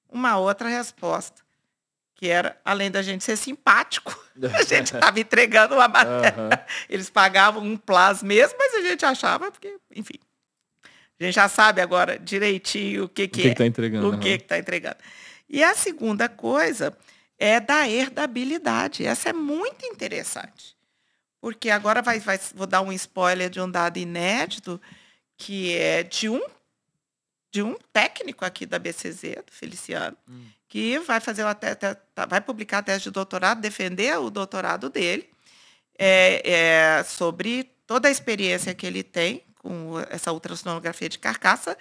Speaker 3: uma outra resposta, que era, além da gente ser simpático, a gente estava entregando uma matéria. Eles pagavam um plas mesmo, mas a gente achava, porque, enfim, a gente já sabe agora direitinho o que está entregando. O que está entregando. E a segunda coisa é da herdabilidade. Essa é muito interessante. Porque agora vou dar um spoiler de um dado inédito, que é de um técnico aqui da BCZ, do Feliciano, que vai fazer vai publicar a tese de doutorado, defender o doutorado dele, sobre toda a experiência que ele tem com essa ultrassonografia de carcaça,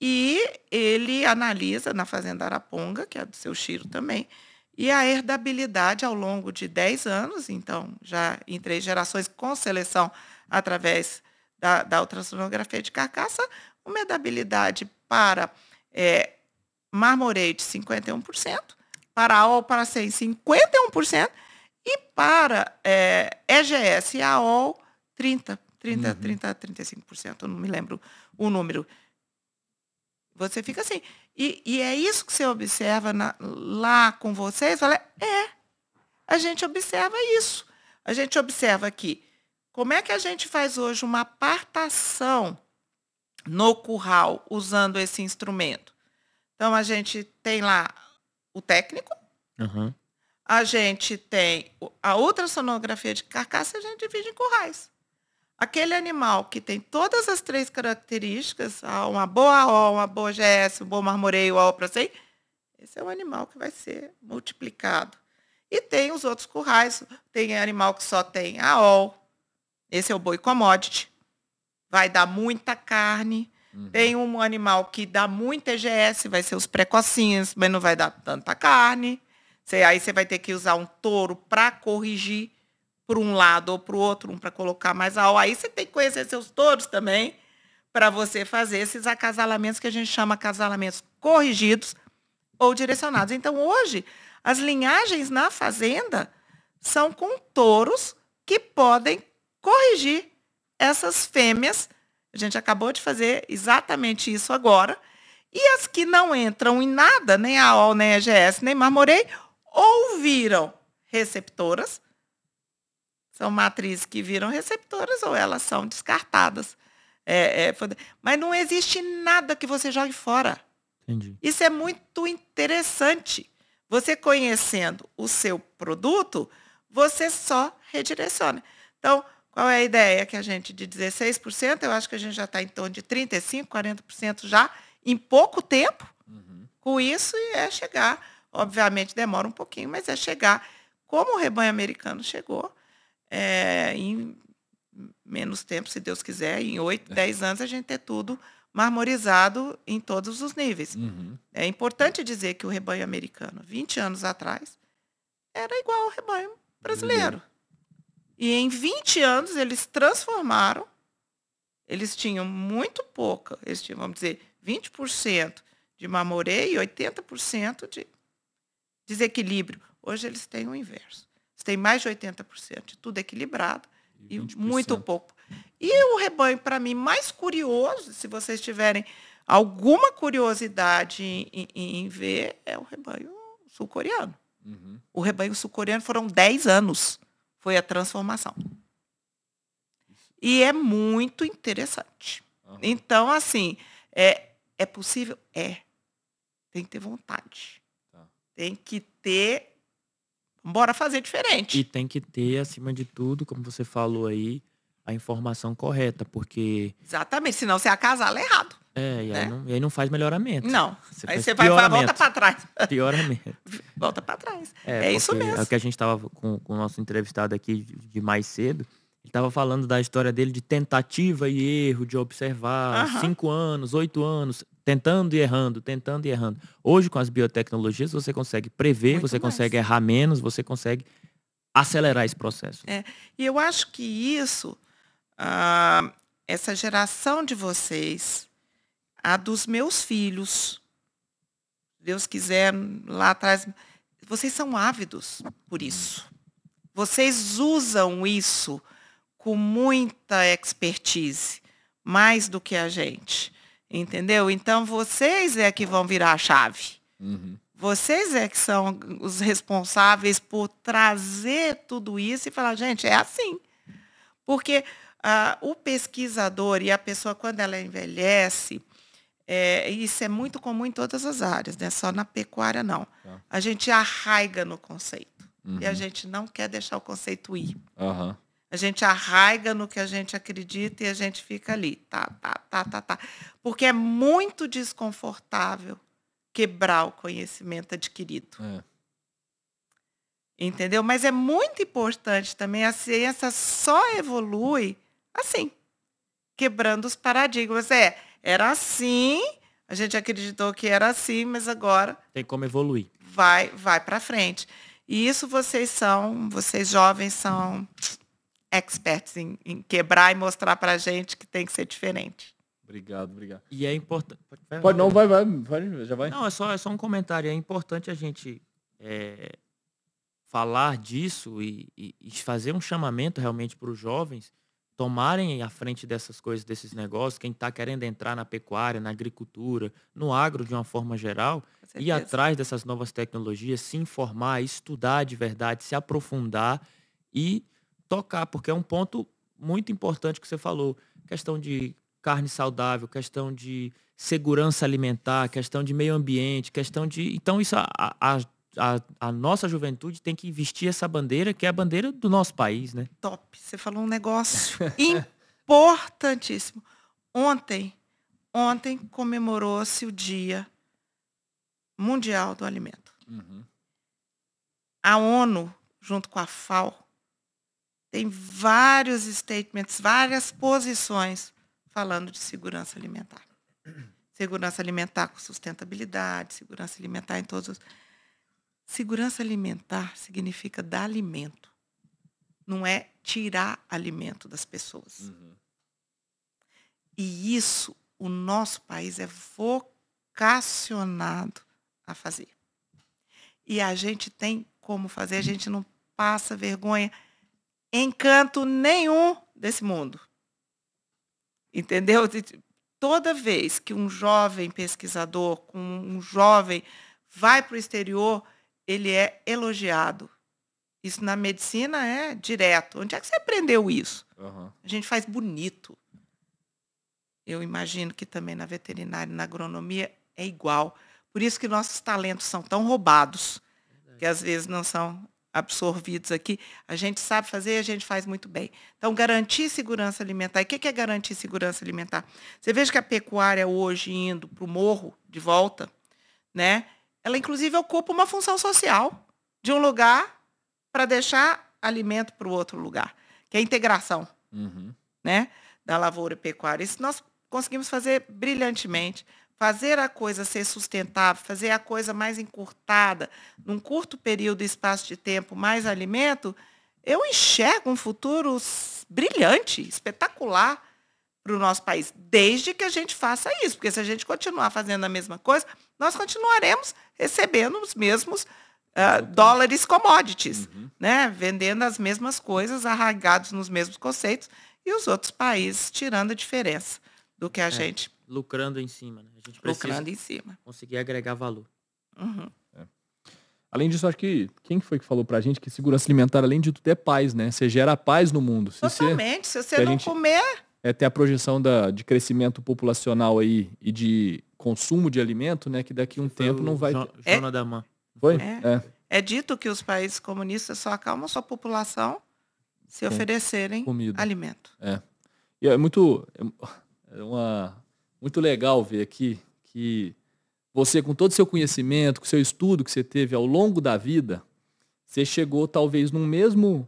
Speaker 3: e ele analisa na Fazenda Araponga, que é do seu Chiro também, e a herdabilidade ao longo de 10 anos, então já em 3 gerações, com seleção através da ultrassonografia de carcaça, uma herdabilidade para marmoreio de 51%, para AOL para 100, 51%, e para EGS e AOL 35%, eu não me lembro o número. Você fica assim. E é isso que você observa lá com vocês? Fala, a gente observa isso. A gente observa que como é que a gente faz hoje uma apartação no curral usando esse instrumento. Então, a gente tem lá o técnico, a gente tem a ultrassonografia de carcaça, a gente divide em currais. Aquele animal que tem todas as 3 características, uma boa AO, uma boa GS, um bom marmoreio, AO para 100, esse é um animal que vai ser multiplicado. E tem os outros currais, tem animal que só tem AO, esse é o boi commodity, vai dar muita carne. Tem um animal que dá muita EGS, vai ser os precocinhos, mas não vai dar tanta carne. Aí você vai ter que usar um touro para corrigir por um lado ou para o outro, um para colocar mais AO. Aí você tem que conhecer seus touros também, para você fazer esses acasalamentos que a gente chama acasalamentos corrigidos ou direcionados. Então, hoje, as linhagens na fazenda são com touros que podem corrigir essas fêmeas. A gente acabou de fazer exatamente isso agora. E as que não entram em nada, nem a AOL, nem a EGS, nem marmoreio, ou viram receptoras, são matrizes que viram receptoras, ou elas são descartadas. Mas não existe nada que você jogue fora.
Speaker 2: Entendi.
Speaker 3: Isso é muito interessante. Você conhecendo o seu produto, você só redireciona. Então, qual é a ideia? Que a gente, de 16%, eu acho que a gente já está em torno de 35%, 40% já, em pouco tempo, com isso, e é chegar. Obviamente, demora um pouquinho, mas é chegar, como o rebanho americano chegou, em menos tempo, se Deus quiser, em 8, 10 anos, a gente ter tudo marmorizado em todos os níveis. É importante dizer que o rebanho americano, 20 anos atrás, era igual ao rebanho brasileiro. E em 20 anos eles transformaram, eles tinham muito pouca, eles tinham, vamos dizer, 20% de marmoreio e 80% de desequilíbrio. Hoje eles têm o inverso. Eles têm mais de 80% de tudo equilibrado e muito pouco. E o rebanho, para mim, mais curioso, se vocês tiverem alguma curiosidade em ver, é o rebanho sul-coreano. O rebanho sul-coreano foram 10 anos. Foi a transformação. E é muito interessante. Então, assim, é possível? Tem que ter vontade. Tem que ter... Bora fazer diferente.
Speaker 2: E tem que ter, acima de tudo, como você falou aí, a informação correta, porque...
Speaker 3: Exatamente, senão você acasala errado.
Speaker 2: E aí não faz melhoramento.
Speaker 3: Não, aí você volta para trás.
Speaker 2: Pioramento.
Speaker 3: Volta para trás. É isso mesmo.
Speaker 2: É o que a gente estava com o nosso entrevistado aqui de mais cedo. Ele estava falando da história dele de tentativa e erro, de observar 5 anos, 8 anos, tentando e errando. Hoje, com as biotecnologias, você consegue prever, muito você mais. Consegue errar menos, você consegue acelerar esse processo.
Speaker 3: E eu acho que isso, essa geração de vocês, a dos meus filhos, Deus quiser, lá atrás, vocês são ávidos por isso. Vocês usam isso com muita expertise, mais do que a gente, entendeu? Então, vocês é que vão virar a chave. Vocês é que são os responsáveis por trazer tudo isso e falar, gente, é assim. Porque o pesquisador e a pessoa, quando ela envelhece, Isso é muito comum em todas as áreas, não é só na pecuária, não.
Speaker 1: Tá.
Speaker 3: A gente arraiga no conceito.
Speaker 1: Uhum.
Speaker 3: E a gente não quer deixar o conceito ir.
Speaker 1: Uhum.
Speaker 3: A gente arraiga no que a gente acredita e a gente fica ali. Tá. Porque é muito desconfortável quebrar o conhecimento adquirido. Entendeu? Mas é muito importante também, a ciência só evolui assim, quebrando os paradigmas. Era assim, a gente acreditou que era assim, mas agora...
Speaker 2: Tem como evoluir.
Speaker 3: Vai para frente. E isso vocês jovens são experts em quebrar e mostrar para a gente que tem que ser diferente.
Speaker 1: Obrigado.
Speaker 2: E é importante...
Speaker 1: Pode não, vai, já vai.
Speaker 2: Não, é só um comentário. É importante a gente falar disso e fazer um chamamento realmente para os jovens tomarem a frente dessas coisas, desses negócios, quem está querendo entrar na pecuária, na agricultura, no agro de uma forma geral, ir atrás dessas novas tecnologias, se informar, estudar de verdade, se aprofundar e tocar, porque é um ponto muito importante que você falou, questão de carne saudável, questão de segurança alimentar, questão de meio ambiente, questão de... Então, isso a nossa juventude tem que vestir essa bandeira, que é a bandeira do nosso país, né?
Speaker 3: Top. Você falou um negócio importantíssimo. Ontem comemorou-se o Dia Mundial do Alimento.
Speaker 1: Uhum.
Speaker 3: A ONU, junto com a FAO, tem vários statements, várias posições falando de segurança alimentar. Segurança alimentar com sustentabilidade, segurança alimentar em todos os... Segurança alimentar significa dar alimento. Não é tirar alimento das pessoas.
Speaker 1: Uhum.
Speaker 3: E isso o nosso país é vocacionado a fazer. E a gente tem como fazer, a gente não passa vergonha em canto nenhum desse mundo. Entendeu? Toda vez que um jovem pesquisador, um jovem vai para o exterior, ele é elogiado. Isso na medicina é direto. Onde é que você aprendeu isso?
Speaker 1: Uhum.
Speaker 3: A gente faz bonito. Eu imagino que também na veterinária e na agronomia é igual. Por isso que nossos talentos são tão roubados, que às vezes não são absorvidos aqui. A gente sabe fazer e a gente faz muito bem. Então, garantir segurança alimentar. E o que é garantir segurança alimentar? Você veja que a pecuária hoje indo para o morro, de volta, né? Ela, inclusive, ocupa uma função social de um lugar para deixar alimento para o outro lugar, que é a integração, né, da lavoura e pecuária. Isso nós conseguimos fazer brilhantemente. Fazer a coisa ser sustentável, fazer a coisa mais encurtada, num curto período e espaço de tempo, mais alimento, eu enxergo um futuro brilhante, espetacular para o nosso país, desde que a gente faça isso, porque se a gente continuar fazendo a mesma coisa, nós continuaremos recebendo os mesmos dólares commodities, né? Vendendo as mesmas coisas, arraigados nos mesmos conceitos, e os outros países tirando a diferença do que a gente...
Speaker 2: Lucrando em cima, né? A gente precisa
Speaker 3: lucrando em cima.
Speaker 2: Conseguir agregar valor.
Speaker 1: Além disso, acho que... Quem foi que falou pra gente que segurança alimentar, além de tudo, é paz, né? Você gera paz no mundo.
Speaker 3: Totalmente. Se você não comer...
Speaker 1: Ter a projeção de crescimento populacional aí e de consumo de alimento, né? Que daqui a um tempo não vai...
Speaker 2: Jona da Man.
Speaker 1: Foi?
Speaker 3: É dito que os países comunistas só acalmam sua população se oferecerem
Speaker 1: comida.
Speaker 3: Alimento.
Speaker 1: E é muito legal ver aqui que você, com todo o seu conhecimento, com o seu estudo que você teve ao longo da vida, você chegou talvez no mesmo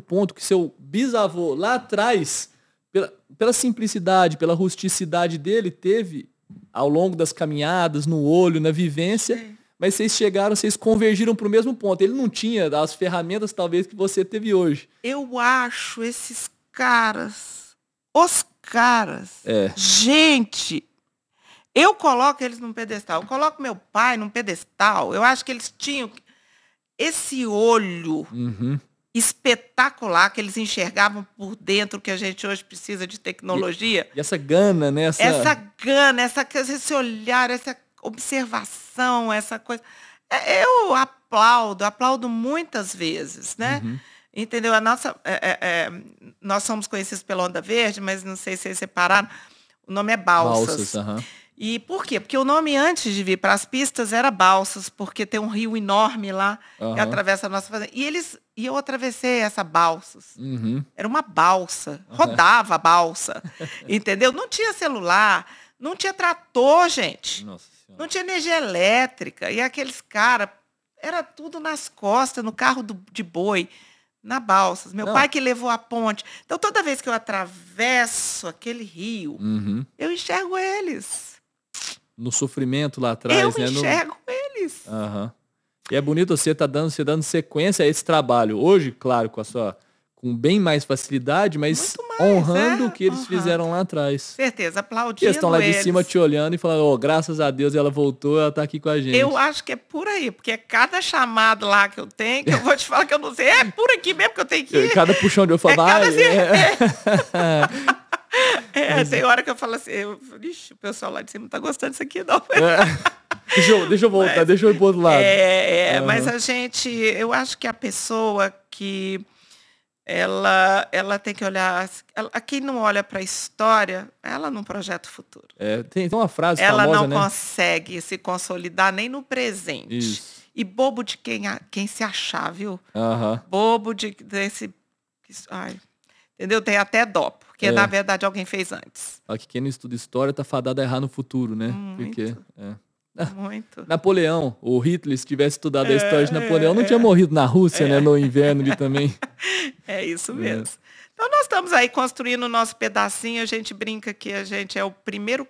Speaker 1: ponto que seu bisavô lá atrás, pela simplicidade, pela rusticidade dele, teve ao longo das caminhadas, no olho, na vivência. Sim. Mas vocês convergiram para o mesmo ponto. Ele não tinha as ferramentas, talvez, que você teve hoje.
Speaker 3: Eu acho esses caras, gente, eu coloco eles num pedestal. Eu coloco meu pai num pedestal. Eu acho que eles tinham esse olho espetacular, que eles enxergavam por dentro, que a gente hoje precisa de tecnologia.
Speaker 1: E essa gana, né?
Speaker 3: Essa gana, esse olhar, essa observação, essa coisa. Eu aplaudo muitas vezes, né? Entendeu? Nós somos conhecidos pela Onda Verde, mas não sei se vocês separaram. O nome é Balsas. E por quê? Porque o nome antes de vir para as pistas era Balsas, porque tem um rio enorme lá que atravessa a nossa fazenda. E eu atravessei essa Balsas. Era uma balsa, rodava a balsa, entendeu? Não tinha celular, não tinha trator, gente.
Speaker 1: Nossa Senhora.
Speaker 3: Não tinha energia elétrica. E aqueles caras, era tudo nas costas, no carro de boi, na Balsas. Meu pai que levou a ponte. Então, toda vez que eu atravesso aquele rio, eu enxergo eles.
Speaker 1: No sofrimento lá atrás,
Speaker 3: eu
Speaker 1: né?
Speaker 3: enxergo eles.
Speaker 1: E é bonito você dando sequência a esse trabalho. Hoje, claro, com bem mais facilidade, mas
Speaker 3: Muito mais,
Speaker 1: honrando o que eles fizeram lá atrás.
Speaker 3: Certeza, aplaudindo
Speaker 1: eles estão lá de
Speaker 3: eles.
Speaker 1: cima te olhando e falando, graças a Deus ela voltou, ela tá aqui com a gente.
Speaker 3: Eu acho que é por aí, porque é cada chamado lá que eu tenho, que eu vou te falar que eu não sei, é por aqui mesmo que eu tenho que ir.
Speaker 1: Cada puxão de eu falo,
Speaker 3: tem hora que eu falo assim, ixi, o pessoal lá de cima não tá gostando disso aqui, não.
Speaker 1: Deixa eu voltar, deixa eu ir pro outro lado.
Speaker 3: Mas eu acho que a pessoa que ela tem que olhar, quem não olha para a história, ela não projeta o futuro.
Speaker 1: Tem uma frase
Speaker 3: ela
Speaker 1: famosa,
Speaker 3: não consegue se consolidar nem no presente.
Speaker 1: Isso.
Speaker 3: E bobo de quem se achar, viu? Bobo desse... Ai, entendeu? Tem até dó, porque na verdade alguém fez antes.
Speaker 1: Aqui quem não estuda história tá fadado a errar no futuro, né?
Speaker 3: Muito. Muito.
Speaker 1: Napoleão, o Hitler, se tivesse estudado a história de Napoleão, não tinha morrido na Rússia, né? No inverno ali também.
Speaker 3: É isso mesmo. Então nós estamos aí construindo o nosso pedacinho, a gente brinca que a gente é o primeiro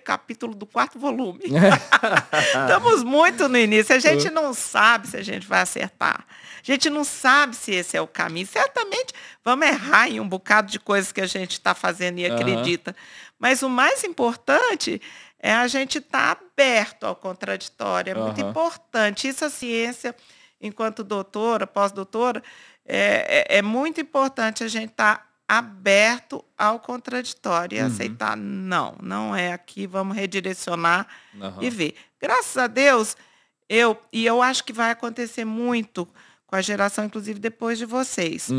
Speaker 3: capítulo do 4º volume. Estamos muito no início, a gente não sabe se a gente vai acertar. A gente não sabe se esse é o caminho. Certamente vamos errar em um bocado de coisas que a gente está fazendo e acredita. Mas o mais importante é a gente estar aberto ao contraditório. É muito importante. Isso a ciência, enquanto doutora, pós-doutora, é muito importante a gente estar aberto ao contraditório e aceitar, não é aqui, vamos redirecionar e ver. Graças a Deus, eu acho que vai acontecer muito com a geração, inclusive, depois de vocês.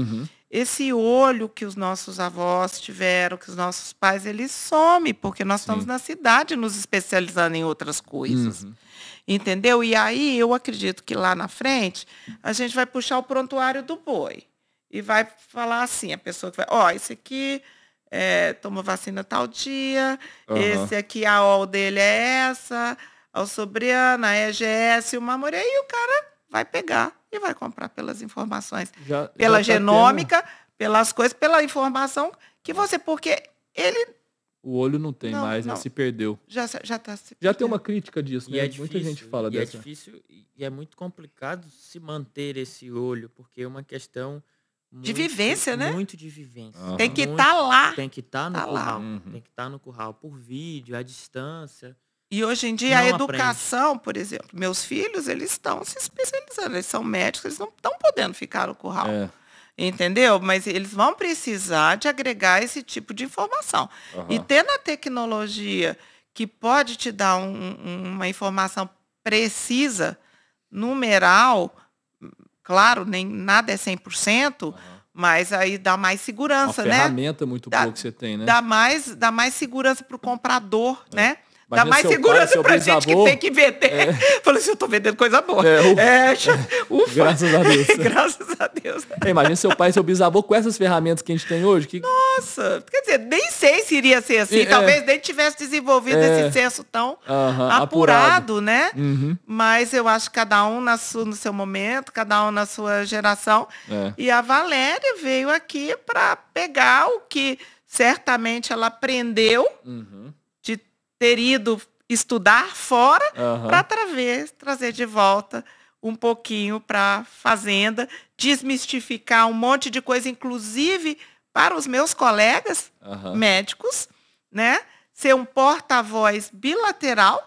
Speaker 3: Esse olho que os nossos avós tiveram, que os nossos pais, eles somem, porque nós estamos na cidade nos especializando em outras coisas. Entendeu? E aí, eu acredito que lá na frente, a gente vai puxar o prontuário do boi. E vai falar assim, a pessoa que vai, esse aqui tomou vacina tal dia, esse aqui, a OL dele é essa, a Sobriana, a EGS, o Mamoré, e o cara vai pegar e vai comprar pelas informações. Pela genômica, pelas coisas, pela informação que você, porque ele...
Speaker 1: O olho não tem mais, né? Se perdeu. Já tem uma crítica disso, né? Muita gente fala dessa.
Speaker 2: É difícil e é muito complicado se manter esse olho, porque é uma questão...
Speaker 3: de vivência, né?
Speaker 2: Muito de vivência.
Speaker 3: Tem que estar lá.
Speaker 2: Tem que estar no curral. Tem que estar no curral por vídeo, à distância.
Speaker 3: E hoje em dia a educação, por exemplo, meus filhos, eles estão se especializando, eles são médicos, eles não estão podendo ficar no curral. Entendeu? Mas eles vão precisar de agregar esse tipo de informação. E tendo a tecnologia que pode te dar uma informação precisa, numeral, claro, nem nada é 100%, mas aí dá mais segurança,
Speaker 1: né? Uma ferramenta muito boa que você tem, né?
Speaker 3: Dá mais segurança para o comprador, né? Dá mais segurança para a gente que tem que vender. Falei assim, eu estou vendendo coisa boa.
Speaker 1: Ufa. Graças a Deus.
Speaker 3: Graças a Deus.
Speaker 1: Imagina seu pai e seu bisavô com essas ferramentas que a gente tem hoje.
Speaker 3: Nossa, quer dizer, nem sei se iria ser assim. Talvez nem tivesse desenvolvido esse senso tão apurado, né? Mas eu acho que cada um no seu momento, cada um na sua geração. E a Valéria veio aqui para pegar o que certamente ela aprendeu de ter ido estudar fora para trazer de volta um pouquinho para a fazenda, desmistificar um monte de coisa, inclusive para os meus colegas médicos, né? Ser um porta-voz bilateral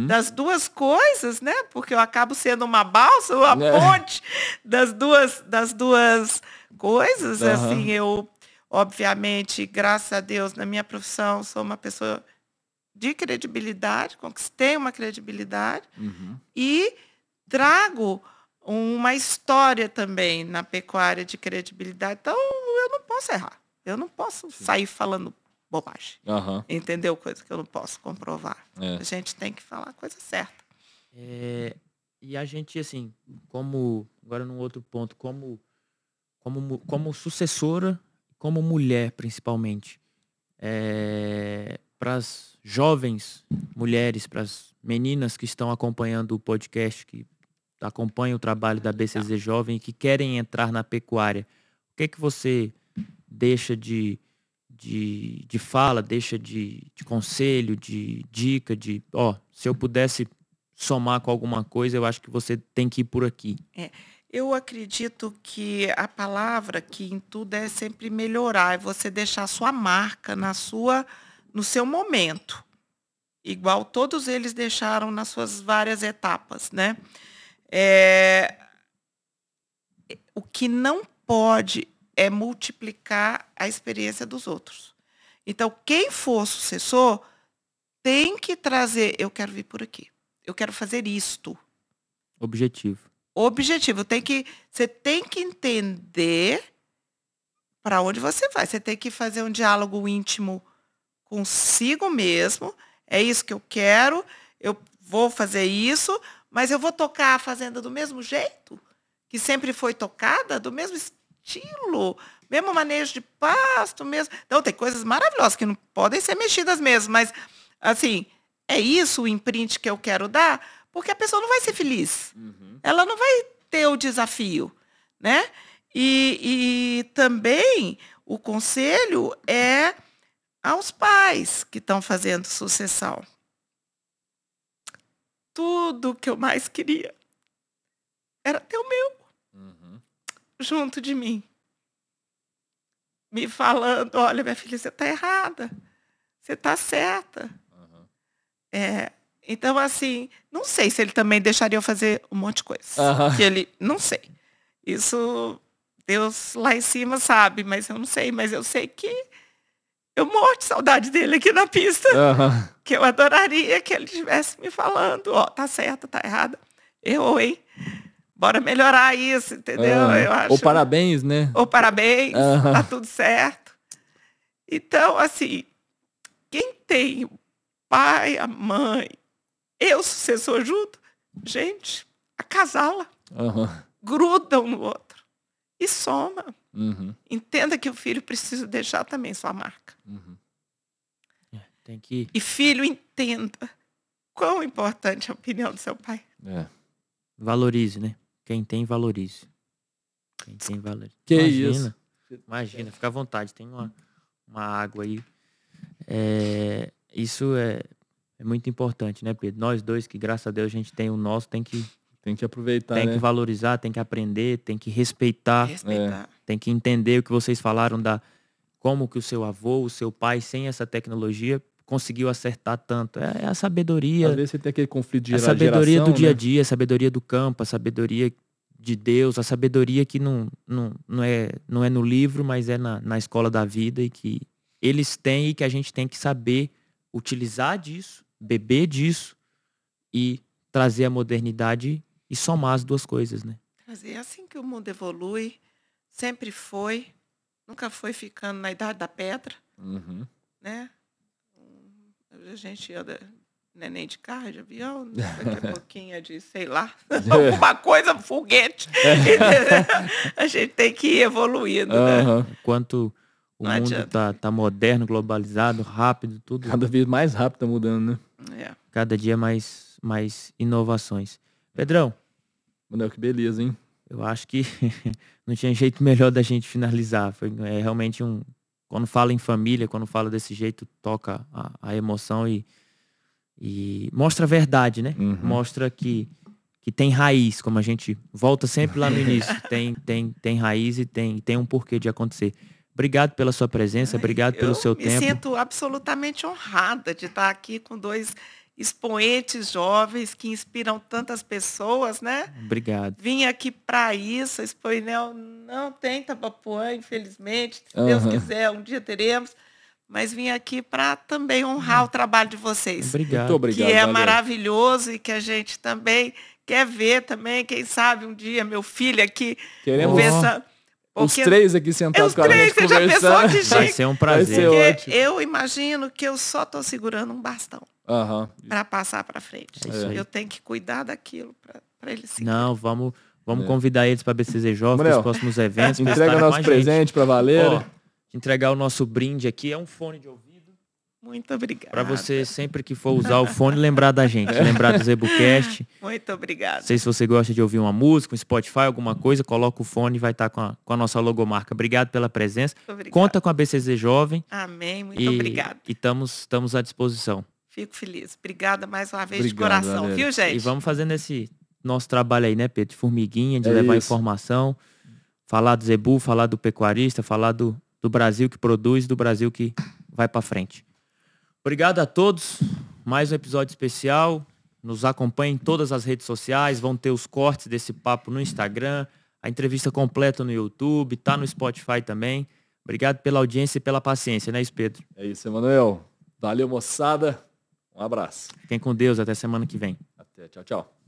Speaker 3: das duas coisas, né? Porque eu acabo sendo uma balsa, uma ponte das duas coisas. Assim, eu, obviamente, graças a Deus, na minha profissão, sou uma pessoa de credibilidade, conquistei uma credibilidade e trago uma história também na pecuária de credibilidade. Então, eu não posso errar. Eu não posso sair falando bobagem.
Speaker 1: Aham.
Speaker 3: Entendeu? Coisa que eu não posso comprovar.
Speaker 1: É.
Speaker 3: A gente tem que falar a coisa certa.
Speaker 2: E a gente, assim, agora num outro ponto, como sucessora, como mulher, principalmente, para as jovens mulheres, para as meninas que estão acompanhando o podcast, que acompanham o trabalho da BCZ Jovem e que querem entrar na pecuária, o que você deixa de fala, deixa de conselho, de dica, se eu pudesse somar com alguma coisa, eu acho que você tem que ir por aqui.
Speaker 3: Eu acredito que a palavra que em tudo é sempre melhorar, é você deixar a sua marca no seu momento, igual todos eles deixaram nas suas várias etapas, né? O que não pode é multiplicar a experiência dos outros. Então, quem for sucessor tem que trazer, eu quero vir por aqui, eu quero fazer isto.
Speaker 2: Objetivo.
Speaker 3: Você tem que entender para onde você vai. Você tem que fazer um diálogo íntimo consigo mesmo. É isso que eu quero, eu vou fazer isso, mas eu vou tocar a fazenda do mesmo jeito que sempre foi tocada, do mesmo estilo, mesmo manejo de pasto, mesmo. Então, tem coisas maravilhosas que não podem ser mexidas mesmo, mas, assim, é isso o imprint que eu quero dar, porque a pessoa não vai ser feliz. Uhum. Ela não vai ter o desafio, né? E também o conselho é aos pais que estão fazendo sucessão. Tudo que eu mais queria era ter o meu junto de mim. Me falando, olha, minha filha, você está errada. Você está certa. Uhum. Então, assim, não sei se ele também deixaria eu fazer um monte de coisa. Que ele, não sei. Isso, Deus lá em cima sabe, mas eu não sei. Mas eu sei que eu morro de saudade dele aqui na pista. Que eu adoraria que ele estivesse me falando, tá certa, tá errada. Errou, hein? Bora melhorar isso, entendeu? Eu acho.
Speaker 1: Ou parabéns, né?
Speaker 3: Ou parabéns, tá tudo certo. Então, assim, quem tem o pai, a mãe, o sucessor junto, gente, acasala. Gruda um no outro. E soma. Entenda que o filho precisa deixar também sua marca.
Speaker 2: Tem que...
Speaker 3: E filho, entenda quão importante é a opinião do seu pai.
Speaker 2: Valorize, né? Quem tem, valorize. Quem tem, valorize.
Speaker 1: Que isso?
Speaker 2: Imagina, fica à vontade. Tem uma água aí. Isso é muito importante, né, Pedro? Nós dois, que graças a Deus a gente tem o nosso, tem que
Speaker 1: aproveitar,
Speaker 2: tem que valorizar, tem que aprender, tem que respeitar. Tem que entender o que vocês falaram como que o seu avô, o seu pai, sem essa tecnologia, conseguiu acertar tanto. É a sabedoria.
Speaker 1: Às vezes você tem aquele conflito de geração,
Speaker 2: a sabedoria do dia a dia, a sabedoria do campo, a sabedoria de Deus, a sabedoria que não é no livro, mas é na escola da vida, e que eles têm e que a gente tem que saber utilizar disso, beber disso e trazer a modernidade e somar as duas coisas, né?
Speaker 3: É assim que o mundo evolui, sempre foi, nunca foi ficando na idade da pedra, né? A gente anda neném de carro, de avião, daqui a pouquinho é de, sei lá, alguma coisa, foguete. A gente tem que ir evoluindo, né?
Speaker 2: Enquanto o mundo tá moderno, globalizado, rápido, tudo.
Speaker 1: Cada vez mais rápido tá mudando, né?
Speaker 2: Cada dia mais inovações. Pedrão.
Speaker 1: Manuel, que beleza, hein?
Speaker 2: Eu acho que não tinha jeito melhor da gente finalizar. Foi realmente quando fala em família, quando fala desse jeito, toca a emoção e mostra a verdade, né? Mostra que tem raiz, como a gente volta sempre lá no início. Tem raiz e tem um porquê de acontecer. Obrigado pela sua presença, obrigado pelo seu tempo. Eu me
Speaker 3: sinto absolutamente honrada de estar aqui com dois expoentes jovens que inspiram tantas pessoas, né?
Speaker 2: Obrigado.
Speaker 3: Vim aqui para isso, a Expoinel não tem Tabapuã, infelizmente. Se Deus quiser, um dia teremos. Mas vim aqui para também honrar o trabalho de vocês.
Speaker 2: Obrigado.
Speaker 1: Muito obrigado.
Speaker 3: Que é maravilhoso e que a gente também quer ver também, quem sabe um dia meu filho aqui
Speaker 1: Os três aqui sentados
Speaker 3: os
Speaker 1: com a gente
Speaker 3: três, você já pensou
Speaker 1: conversando.
Speaker 3: que
Speaker 2: Vai
Speaker 3: chique?
Speaker 2: ser um prazer.
Speaker 1: Vai ser ótimo.
Speaker 3: Eu imagino que eu só estou segurando um bastão
Speaker 1: Aham.
Speaker 3: para passar para frente.
Speaker 2: É isso aí.
Speaker 3: Eu tenho que cuidar daquilo para eles seguir.
Speaker 2: Não, vamos convidar eles para a BCZ Jovem, para
Speaker 1: Manel,
Speaker 2: os próximos eventos. pra
Speaker 1: Entrega
Speaker 2: estarem com
Speaker 1: nosso
Speaker 2: a gente.
Speaker 1: presente pra Valéria.
Speaker 2: Ó, entregar o nosso brinde aqui é um fone de ouvido.
Speaker 3: Muito obrigada.
Speaker 2: Para você, sempre que for usar o fone, lembrar da gente. Lembrar do ZebuCast.
Speaker 3: Muito obrigada.
Speaker 2: Não sei se você gosta de ouvir uma música, um Spotify, alguma coisa, coloca o fone e vai estar com a nossa logomarca. Obrigado pela presença.
Speaker 3: Obrigada.
Speaker 2: Conta com a BCZ Jovem.
Speaker 3: Amém, muito obrigada.
Speaker 2: E estamos à disposição.
Speaker 3: Fico feliz. Obrigada mais uma vez de
Speaker 1: Obrigado,
Speaker 3: coração,
Speaker 1: Valéria.
Speaker 3: viu, gente?
Speaker 2: E vamos fazendo esse nosso trabalho aí, né, Pedro? De formiguinha, de
Speaker 1: É
Speaker 2: levar
Speaker 1: isso.
Speaker 2: informação, falar do zebu, falar do pecuarista, falar do Brasil que produz, do Brasil que vai para frente. Obrigado a todos. Mais um episódio especial. Nos acompanhem em todas as redes sociais. Vão ter os cortes desse papo no Instagram. A entrevista completa no YouTube. Tá no Spotify também. Obrigado pela audiência e pela paciência, né, Pedro?
Speaker 1: É isso, Emanuel. Valeu, moçada. Um abraço.
Speaker 2: Fiquem com Deus. Até semana que vem.
Speaker 1: Até. Tchau, tchau.